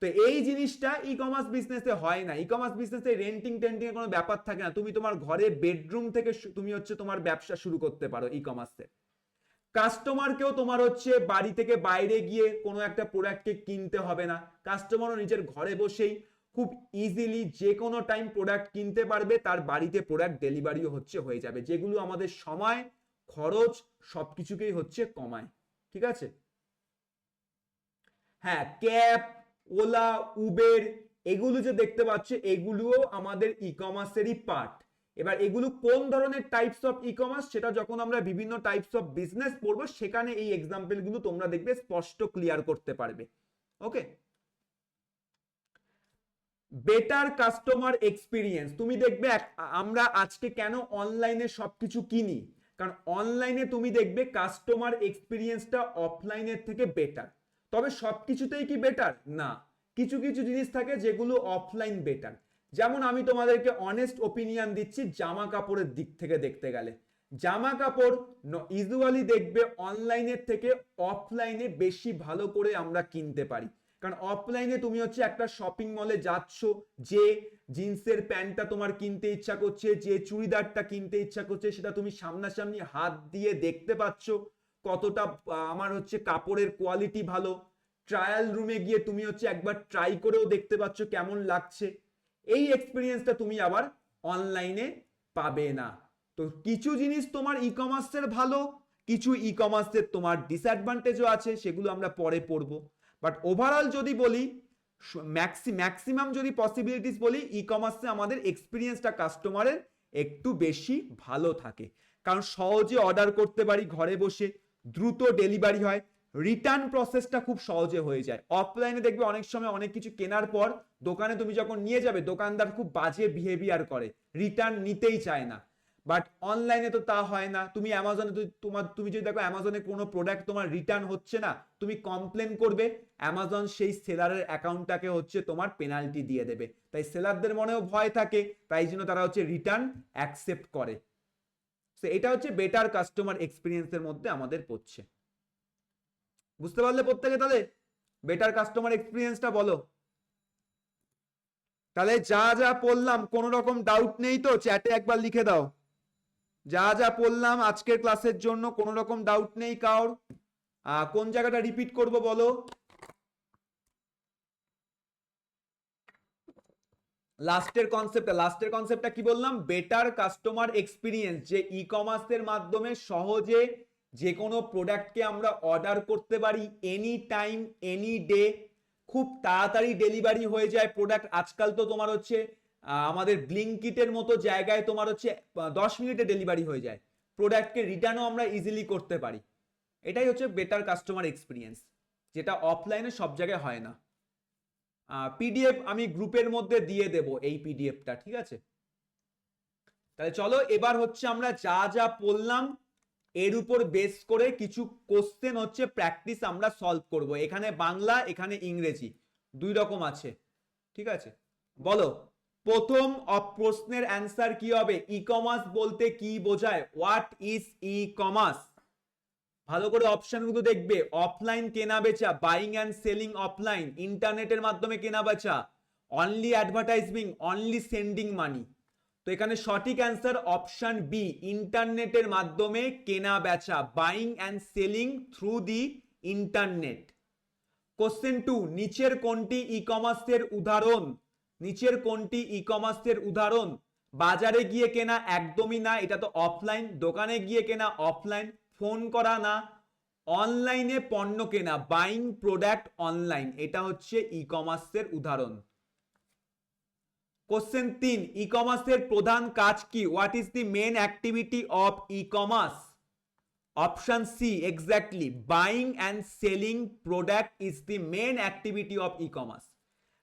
তো এই জিনিসটা ই কমার্স বিজনেসে হয় না। ই কমার্স বিজনেসে রেন্টিং টেন্টিং এর কোনো ব্যাপার থাকে না। তুমি তোমার ঘরে বেডরুম থেকে তুমি হচ্ছে তোমার ব্যবসা শুরু করতে পারো ই কমার্সে। কাস্টমারকেও তোমার হচ্ছে বাড়ি থেকে বাইরে গিয়ে কোনো একটা প্রোডাক্টকে কিনতে হবে না। কাস্টমারও নিজের ঘরে বসেই খুব ইজিলি যে কোনো টাইম প্রোডাক্ট কিনতে পারবে, তার বাড়িতে প্রোডাক্ট ডেলিভারিও হচ্ছে হয়ে যাবে, যেগুলো আমাদের সময়, খরচ সবকিছুকেই হচ্ছে কমায়। ঠিক আছে? হ্যাঁ, ক্যাব, ওলা, উবের এগুলো যে দেখতে পাচ্ছ, এগুলোও আমাদের ই কমার্সেরই পার্ট। এবার এগুলো কোন ধরনের টাইপস অফ ই কমার্স, সেটা যখন আমরা বিভিন্ন টাইপস অফ বিজনেস পড়বো সেখানে এই এক্সাম্পল গুলো তোমরা দেখবে স্পষ্ট ক্লিয়ার করতে পারবে। ওকে, বেটার কাস্টমার এক্সপিরিয়েন্স। তুমি দেখবে আমরা আজকে কেন অনলাইনে সবকিছু কিনি, কারণ অনলাইনে তুমি দেখবে কাস্টমার এক্সপিরিয়েন্সটা অফলাইনের থেকে বেটার। তবে সবকিছুতেই কি বেটার না, কিছু কিছু জিনিস থাকে যেগুলো অফলাইন বেটার। যেমন আমি তোমাদেরকে অনেস্ট ওপিনিয়ন দিচ্ছি, জামা কাপড়ের দিক থেকে দেখতে গেলে জামা কাপড় ইউজুয়ালি দেখবে অনলাইনের থেকে অফলাইনে বেশি ভালো করে আমরা কিনতে পারি। কারণ অফলাইনে তুমি হচ্ছে একটা শপিং মলে যাচ্ছ, যে জিন্সের প্যান্টটা তোমার কিনতে ইচ্ছা করছে, যে চুড়িদারটা কিনতে ইচ্ছা করছে, সেটা তুমি সামনাসামনি হাত দিয়ে দেখতে পাচ্ছ কতটা আমার হচ্ছে কাপড়ের কোয়ালিটি ভালো। ট্রায়াল রুমে গিয়ে তুমি হচ্ছে একবার ট্রাই করেও দেখতে পাচ্ছ কেমন লাগছে। এই এক্সপিরিয়েন্সটা তুমি আবার অনলাইনে পাবে না। তো কিছু জিনিস তোমার ই কমার্সের ভালো, কিছু ই কমার্সের তোমার ডিসঅ্যাডভান্টেজও আছে, সেগুলো আমরা পরে পড়বো। বাট ওভারঅল যদি বলি, ম্যাক্সিমাম যদি পসিবিলিটিস বলি, ই কমার্সে আমাদের এক্সপিরিয়েন্সটা কাস্টমারের একটু বেশি ভালো থাকে। কারণ সহজে অর্ডার করতে পারি ঘরে বসে, দ্রুত ডেলিভারি হয়, রিটার্ন প্রসেসটা খুব সহজে হয়ে যায়। অফলাইনে দেখবে অনেক সময় অনেক কিছু কেনার পর দোকানে তুমি যখন নিয়ে যাবে, দোকানদার খুব বাজে বিহেভিয়ার করে, রিটার্ন নিতেই চায় না। বাট অনলাইনে তো তা হয় না। তুমি অ্যামাজনে তুমি যদি দেখো অ্যামাজনে কোনো প্রোডাক্ট তোমার রিটার্ন হচ্ছে না, তুমি কমপ্লেন করবে, অ্যামাজন সেই সেলারের অ্যাকাউন্টটাকে হচ্ছে তোমার পেনাল্টি দিয়ে দেবে। তাই সেলারদের মনেও ভয় থাকে, তাই জন্য তারা হচ্ছে রিটার্ন অ্যাকসেপ্ট করে। তো এটা হচ্ছে বেটার কাস্টমার এক্সপিরিয়েন্সের মধ্যে আমাদের পড়ছে। বুঝতে পারলে প্রত্যেকে? তাহলে বেটার কাস্টমার এক্সপিরিয়েন্সটা বলো। তাহলে যা যা পড়লাম কোনো রকম ডাউট নেই তো? চ্যাটে একবার লিখে দাও, যা যা পড়লাম আজকের ক্লাসের জন্য কোনো রকম ডাউট নেই কার? কোন জায়গাটা রিপিট করব বলো? লাস্টের কনসেপ্টটা কি বললাম? বেটার কাস্টমার এক্সপিরিয়েন্স, যে ই কমার্সের মাধ্যমে সহজে যে কোনো প্রোডাক্টকে আমরা অর্ডার করতে পারি এনি টাইম এনি ডে, খুব তাড়াতাড়ি ডেলিভারি হয়ে যায় প্রোডাক্ট। আজকাল তো তোমার হচ্ছে আমাদের ব্লিঙ্কিটের মতো জায়গায় তোমার হচ্ছে 10 মিনিটে ডেলিভারি হয়ে যায়, প্রোডাক্টকে রিটার্নও আমরা ইজিলি করতে পারি। এটাই হচ্ছে বেটার কাস্টমার এক্সপিরিয়েন্স, যেটা অফলাইনে সব জায়গায় হয় না। পিডিএফ আমি গ্রুপের মধ্যে দিয়ে দেব এই পিডিএফটা, ঠিক আছে? তাহলে চলো এবার হচ্ছে আমরা যা যা পড়লাম এর উপর বেস করে কিছু কোশ্চেন হচ্ছে প্র্যাকটিস আমরা সলভ করব। এখানে বাংলা, এখানে ইংরেজি, দুই রকম আছে, ঠিক আছে? বলো, প্রথম প্রশ্নের অ্যান্সার কি হবে? ই কমার্স বলতে কি বোঝায়? What is e commerce? ভালো করে অপশনগুলো দেখবে। অফলাইন কেনা বেচা, বাইং অ্যান্ড সেলিং অফলাইন, ইন্টারনেটের মাধ্যমে কেনা বেচা, অনলি অ্যাডভার্টাইজিং, অনলি সেন্ডিং মানি। তো এখানে সঠিক অ্যান্সার অপশন বি, ইন্টারনেটের মাধ্যমে কেনা বেচা, buying and selling through the internet. Question 2, নিচের কোনটি ই কমার্সের উদাহরণ? নিচের কোনটি ই কমার্সের উদাহরণ? বাজারে গিয়ে কেনা একদমই না, এটা তো অফলাইন। দোকানে গিয়ে কেনা অফলাইন। ফোন করা না। অনলাইনে পণ্য কেনা, বাইং প্রোডাক্ট অনলাইন, এটা হচ্ছে ই কমার্সের উদাহরণ। কোশ্চেন 3, ই কমার্সের প্রধান কাজ কি? What is the main activity of E commerce? Option C exactly, buying and selling product is the main activity of E commerce.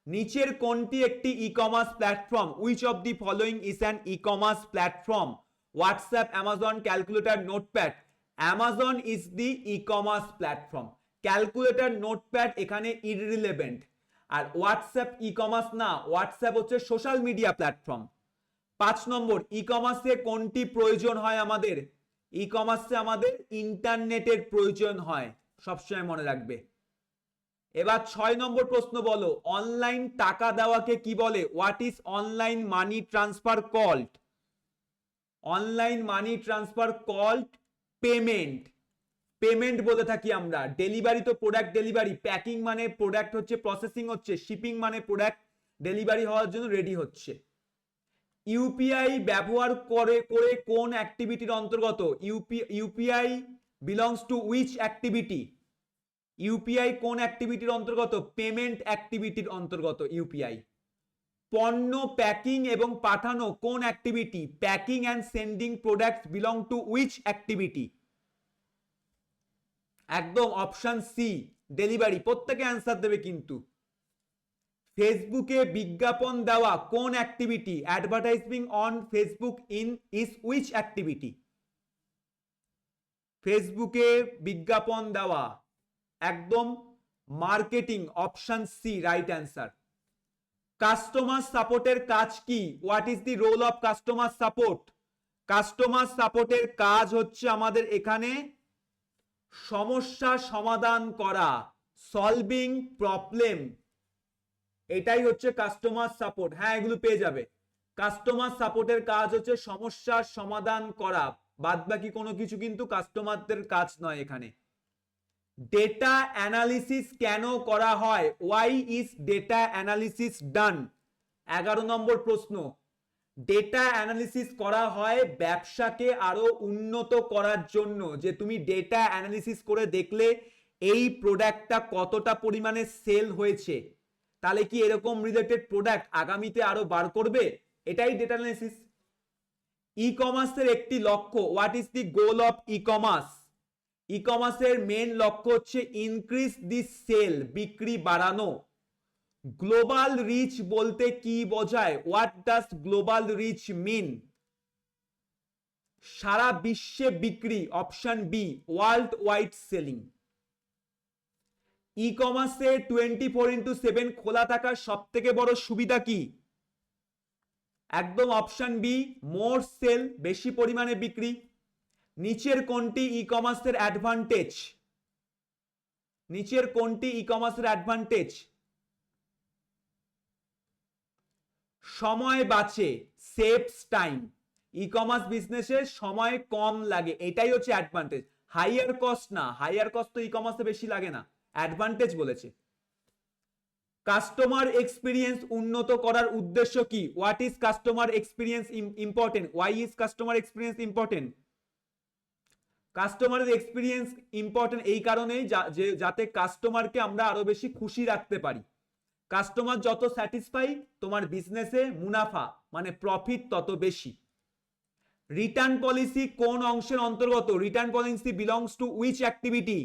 নিচের কোনটি একটি e commerce platform? Which of the following is an e commerce platform? WhatsApp, Amazon, calculator, notepad. Amazon is the e commerce platform. Calculator, notepad এখানে irrelevant. আর WhatsApp e commerce না, WhatsApp হচ্ছে social media platform. 5 number, e কমার্সে কোনটি প্রয়োজন হয় আমাদের? ই কমার্সে আমাদের ইন্টারনেটের প্রয়োজন হয়, সবসময় মনে রাখবে। এবার 6 নম্বর প্রশ্ন বলো, অনলাইন টাকা দেওয়াকে কি বলে? What is online money transfer called? Online money transfer called payment. Payment বলে থাকি আমরা। ডেলিভারি তো প্রোডাক্ট ডেলিভারি, প্যাকিং মানে প্রোডাক্ট হচ্ছে প্রসেসিং হচ্ছে, শিপিং মানে প্রোডাক্ট ডেলিভারি হওয়ার জন্য রেডি হচ্ছে। ইউপিআই ব্যবহার করে করে কোন অ্যাক্টিভিটির অন্তর্গত? UPI belongs to which activity? UPI কোন অ্যাক্টিভিটির অন্তর্গত? পেমেন্ট অ্যাক্টিভিটির অন্তর্গত ইউপিআই। পণ্য প্যাকিং এবং পাঠানো কোন activity? Packing and sending products belong to which activity? একদম অপশন সি ডেলিভারি। প্রত্যেকে অ্যান্সার দেবে কিন্তু। ফেসবুকে বিজ্ঞাপন দেওয়া কোন activity? Advertising on Facebook is which activity? ফেসবুকে বিজ্ঞাপন দেওয়া একদম marketing, option C right answer. Customer সাপোর্টের কাজ কি? What is the role of customer support? Customer সাপোর্টের কাজ হচ্ছে আমাদের এখানে সমস্যা সমাধান করা, সলভিং প্রবলেম, এটাই হচ্ছে কাস্টমার সাপোর্ট। হ্যাঁ, এগুলো পেয়ে যাবে। কাস্টমার সাপোর্টের কাজ হচ্ছে সমস্যার সমাধান করা, বাদ বাকি কোনো কিছু কিন্তু কাস্টমারদের কাজ নয় এখানে। ডেটা অ্যানালিসিস কেন করা হয়? ওয়াই ইজ ডেটা অ্যানালিসিস ডান? 11 নম্বর প্রশ্ন। ডেটা অ্যানালিসিস করা হয় ব্যবসাকে আরো উন্নত করার জন্য, যে তুমি ডেটা অ্যানালিসিস করে দেখলে এই প্রোডাক্টটা কতটা পরিমাণে সেল হয়েছে, তাহলে কি এরকম রিলেটেড প্রোডাক্ট আগামীতে আরো বার করবে, এটাই ডেটা অ্যানালিসিস। ই কমার্সের একটি লক্ষ্য, what is the goal of e commerce? ই কমার্সের মেন লক্ষ্য হচ্ছে ইনক্রিজ দি সেল, বিক্রি বাড়ানো। গ্লোবাল রিচ বলতে কি বোঝায়? What does global reach mean? সারা বিশ্বে বিক্রি, option B world wide selling. ই কমার্সে 24/7 খোলা থাকার সব থেকে বড় সুবিধা কি? একদম অপশন বি মোর সেল, বেশি পরিমাণে বিক্রি। নিচের কোনটি ই কমার্সের অ্যাডভান্টেজ? নিচের কোনটি ই কমার্সের অ্যাডভান্টেজ? সময় বাঁচে, সেভস টাইম। ই কমার্স বিজনেসে সময় কম লাগে, এটাই হচ্ছে অ্যাডভান্টেজ। হাইয়ার কস্ট না, হাইয়ার কস্ট তো ই কমার্সে বেশি লাগে না, অ্যাডভান্টেজ বলেছে। কাস্টমার এক্সপিরিয়েন্স উন্নত করার উদ্দেশ্য কি? What is customer experience important? Why is customer experience important? কাস্টমারের এক্সপিরিয়েন্স ইম্পর্টেন্ট এই কারণেই যাতে কাস্টমারকে আমরা আরো বেশি খুশি রাখতে পারি। কাস্টমার যত স্যাটিসফাই, তোমার বিজনেসে মুনাফা মানে প্রফিট তত বেশি। রিটার্ন পলিসি কোন অংশের অন্তর্গত? Return policy belongs to which activity?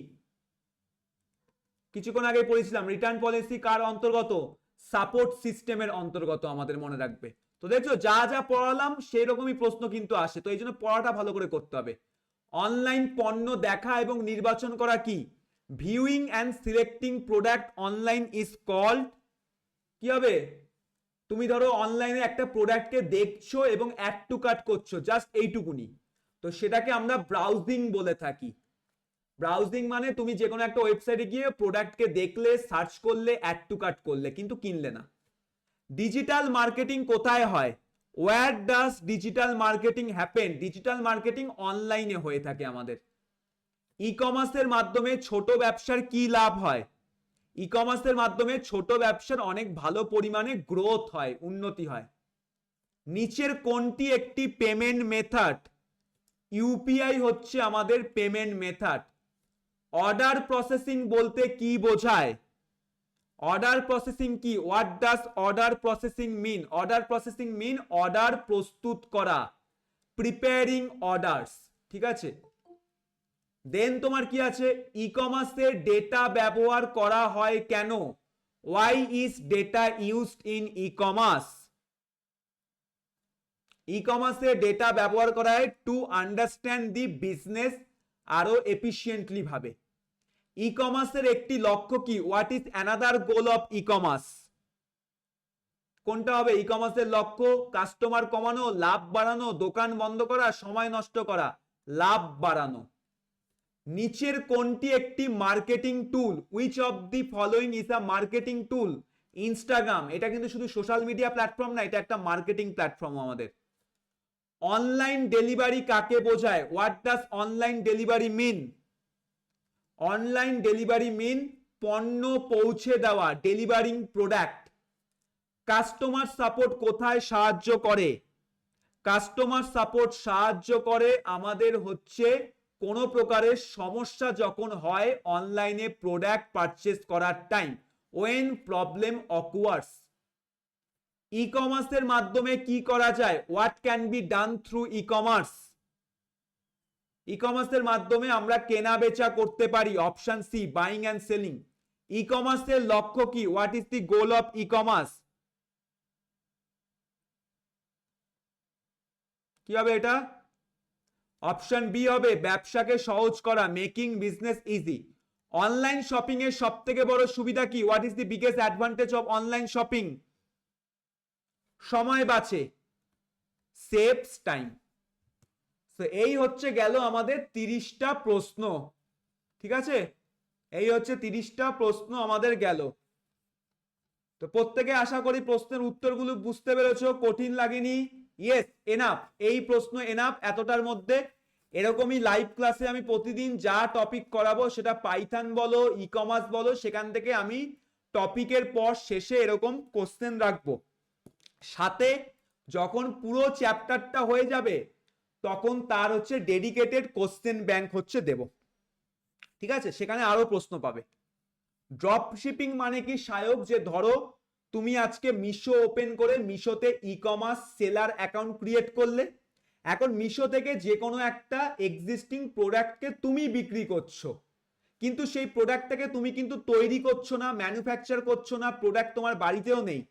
কিছুক্ষণ আগে পড়েছিলাম, রিটার্ন পলিসি কার অন্তর্গত? সাপোর্ট সিস্টেমের অন্তর্গত, আমাদের মনে রাখবে। তো দেখছো যা যা পড়ালাম সেই রকমই প্রশ্ন কিন্তু আসে, তো এই জন্য পড়াটা ভালো করে করতে হবে। অনলাইন পণ্য দেখা এবং নির্বাচন করা কি? Viewing and selecting product online is called কি হবে? তুমি ধরো অনলাইনে একটা প্রোডাক্টকে দেখছো এবং অ্যাড টু কার্ট করছো, জাস্ট এইটুকুনি, তো সেটাকে আমরা ব্রাউজিং বলে থাকি। ব্রাউজিং মানে তুমি যে কোনো একটা ওয়েবসাইটে গিয়ে প্রোডাক্টকে দেখলে, সার্চ করলে, অ্যাড টু কার্ট করলে, কিন্তু কিনলে না। ডিজিটাল মার্কেটিং কোথায় হয়? Where does digital marketing happen? Digital marketing অনলাইনে হয়ে থাকে আমাদের। ই কমার্সের মাধ্যমে ছোট ব্যবসার কি লাভ হয়? ই কমার্সের মাধ্যমে ছোট ব্যবসার অনেক ভালো পরিমাণে গ্রোথ হয়, উন্নতি হয়। নিচের কোনটি একটি পেমেন্ট মেথড? ইউপিআই হচ্ছে আমাদের পেমেন্ট মেথড। অর্ডার প্রসেসিং বলতে কি বোঝায়? অর্ডার প্রসেসিং কি? What does order processing mean? Order processing mean order প্রস্তুত করা, প্রিপেয়ারিং অর্ডারস। ঠিক আছে, দেন তোমার কি আছে, ই কমার্সে ডেটা ব্যবহার করা হয় কেন, why is data used in e-commerce. ই কমার্সে ডেটা ব্যবহার করা হয় টু আন্ডারস্ট্যান্ড দি বিজনেস আরো এফিশিয়েন্টলি ভাবে। ই কমার্সের একটি লক্ষ্য কি, what is another goal of e commerce, কোনটা হবে ই কমার্সের লক্ষ্য, কাস্টমার কমানো, লাভ বাড়ানো, দোকান বন্ধ করা, সময় নষ্ট করা, লাভ বাড়ানো। নিচের কোনটি একটি marketing tool, which of the following is a marketing tool, Instagram, এটা কিন্তু শুধু সোশ্যাল মিডিয়া প্ল্যাটফর্ম না, এটা একটা মার্কেটিং প্ল্যাটফর্ম আমাদের। অনলাইন ডেলিভারি কাকে বোঝায়, what does online delivery mean, online delivery mean পণ্য পৌঁছে দেওয়া, ডেলিভারিং প্রোডাক্ট। কাস্টমার সাপোর্ট কোথায় সাহায্য করে, কাস্টমার সাপোর্ট সাহায্য করে আমাদের হচ্ছে কোনো প্রকারের সমস্যা যখন হয় অনলাইনে প্রোডাক্ট পারচেস করার টাইম, ওয়েন প্রবলেম অকুয়ার্স। ই কমার্সের মাধ্যমে কি করা যায়, what can be done through e-commerce, ই কমার্সের মাধ্যমে আমরা কেনা বেচা করতে পারি, option C buying and selling. ই কমার্সের লক্ষ্য কি, what is the goal of e commerce, কি হবে এটা, অপশন বি হবে ব্যবসাকে সহজ করা, making business easy. Online shopping এর সব থেকে বড় সুবিধা কি, what is the biggest advantage of online shopping, সময় বাঁচে, সেভস টাইম। তো এই হচ্ছে গেল আমাদের 30টা প্রশ্ন, ঠিক আছে, এই হচ্ছে 30টা প্রশ্ন আমাদের গেল। তো প্রত্যেকে আশা করি প্রশ্নের উত্তরগুলো বুঝতে পেরেছো, কঠিন লাগেনি, ইয়েস এনাফ, এই প্রশ্ন এনাফ এতটার মধ্যে। এরকমই লাইভ ক্লাসে আমি প্রতিদিন যা টপিক করাবো সেটা পাইথন বলো ই কমার্স বলো, সেখান থেকে আমি টপিকের পর শেষে এরকম কোশ্চেন রাখবো, সাথে যখন পুরো চ্যাপ্টারটা হয়ে যাবে তখন তার হচ্ছে ডেডিকেটেড কোশ্চেন ব্যাংক হচ্ছে দেব, ঠিক আছে, সেখানে আরো প্রশ্ন পাবে। ড্রপ শিপিং মানে কি সায়ক, যে ধরো তুমি আজকে মিশো ওপেন করে মিশোতে e-commerce seller account create করলে, এখন মিশো থেকে যে কোনো একটা এক্সিস্টিং প্রোডাক্টকে তুমি বিক্রি করছো, কিন্তু সেই প্রোডাক্টটাকে তুমি কিন্তু তৈরি করছো না, ম্যানুফ্যাকচার করছো না, প্রোডাক্ট তোমার বাড়িতেও নেই,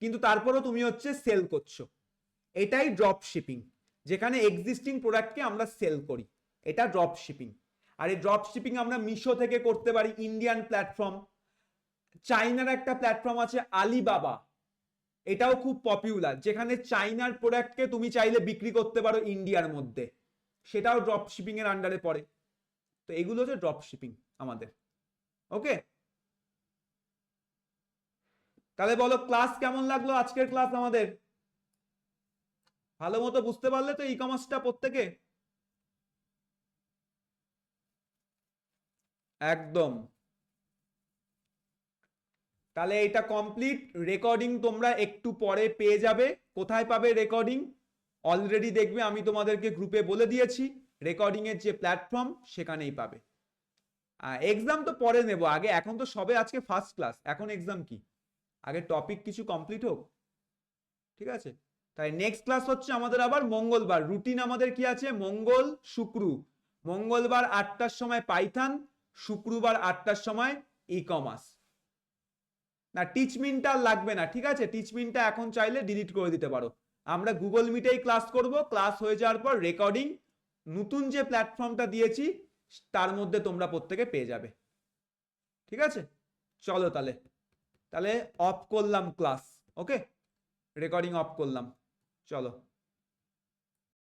কিন্তু তারপরেও তুমি হচ্ছে সেল করছো, এটাই ড্রপ শিপিং, যেখানে এক্সিস্টিং প্রোডাক্টকে আমরা সেল করি, এটা ড্রপ শিপিং। আর এই ড্রপ শিপিং আমরা মিশো থেকে করতে পারি, ইন্ডিয়ান প্ল্যাটফর্ম। চাইনার একটা প্ল্যাটফর্ম আছে আলিবাবা, এটাও খুব পপুলার, যেখানে চাইনার প্রোডাক্টকে তুমি চাইলে বিক্রি করতে পারো ইন্ডিয়ার মধ্যে, সেটাও ড্রপ শিপিং এর আন্ডারে পড়ে। তো এগুলো হচ্ছে ড্রপ শিপিং আমাদের, ওকে। তাহলে বলো ক্লাস কেমন লাগলো, আজকের ক্লাস আমাদের ভালো মতো বুঝতে পারলে তো ই কমার্সটা প্রত্যেকে, একদম। তাহলে এটা কমপ্লিট, রেকর্ডিং তোমরা একটু পরে পেয়ে যাবে, কোথায় পাবে রেকর্ডিং, অলরেডি দেখবে আমি তোমাদেরকে গ্রুপে বলে দিয়েছি, রেকর্ডিং এর যে প্ল্যাটফর্ম সেখানেই পাবে। এক্সাম তো পরে নেব, আগে এখন তো সবে আজকে ফার্স্ট ক্লাস, এখন এক্সাম কি, আগে টপিক কিছু কমপ্লিট হোক, ঠিক আছে। তাই নেক্সট ক্লাস হচ্ছে আমাদের আবার মঙ্গলবার, রুটিন আমাদের কি আছে, মঙ্গল শুক্র, মঙ্গলবার 8টার সময় পাইথন, শুক্রবার 8টার সময় ই কমার্স। না টিচমিনটা লাগবে না, ঠিক আছে, টিচমিনটা এখন চাইলে ডিলিট করে দিতে পারো, আমরা গুগল মিটেই ক্লাস করব, ক্লাস হয়ে যাওয়ার পর রেকর্ডিং নতুন যে প্ল্যাটফর্মটা দিয়েছি তার মধ্যে তোমরা প্রত্যেকে পেয়ে যাবে, ঠিক আছে। চলো তাহলে, তাহলে অফ করলাম ক্লাস, ওকে, রেকর্ডিং অফ করলাম, চলো।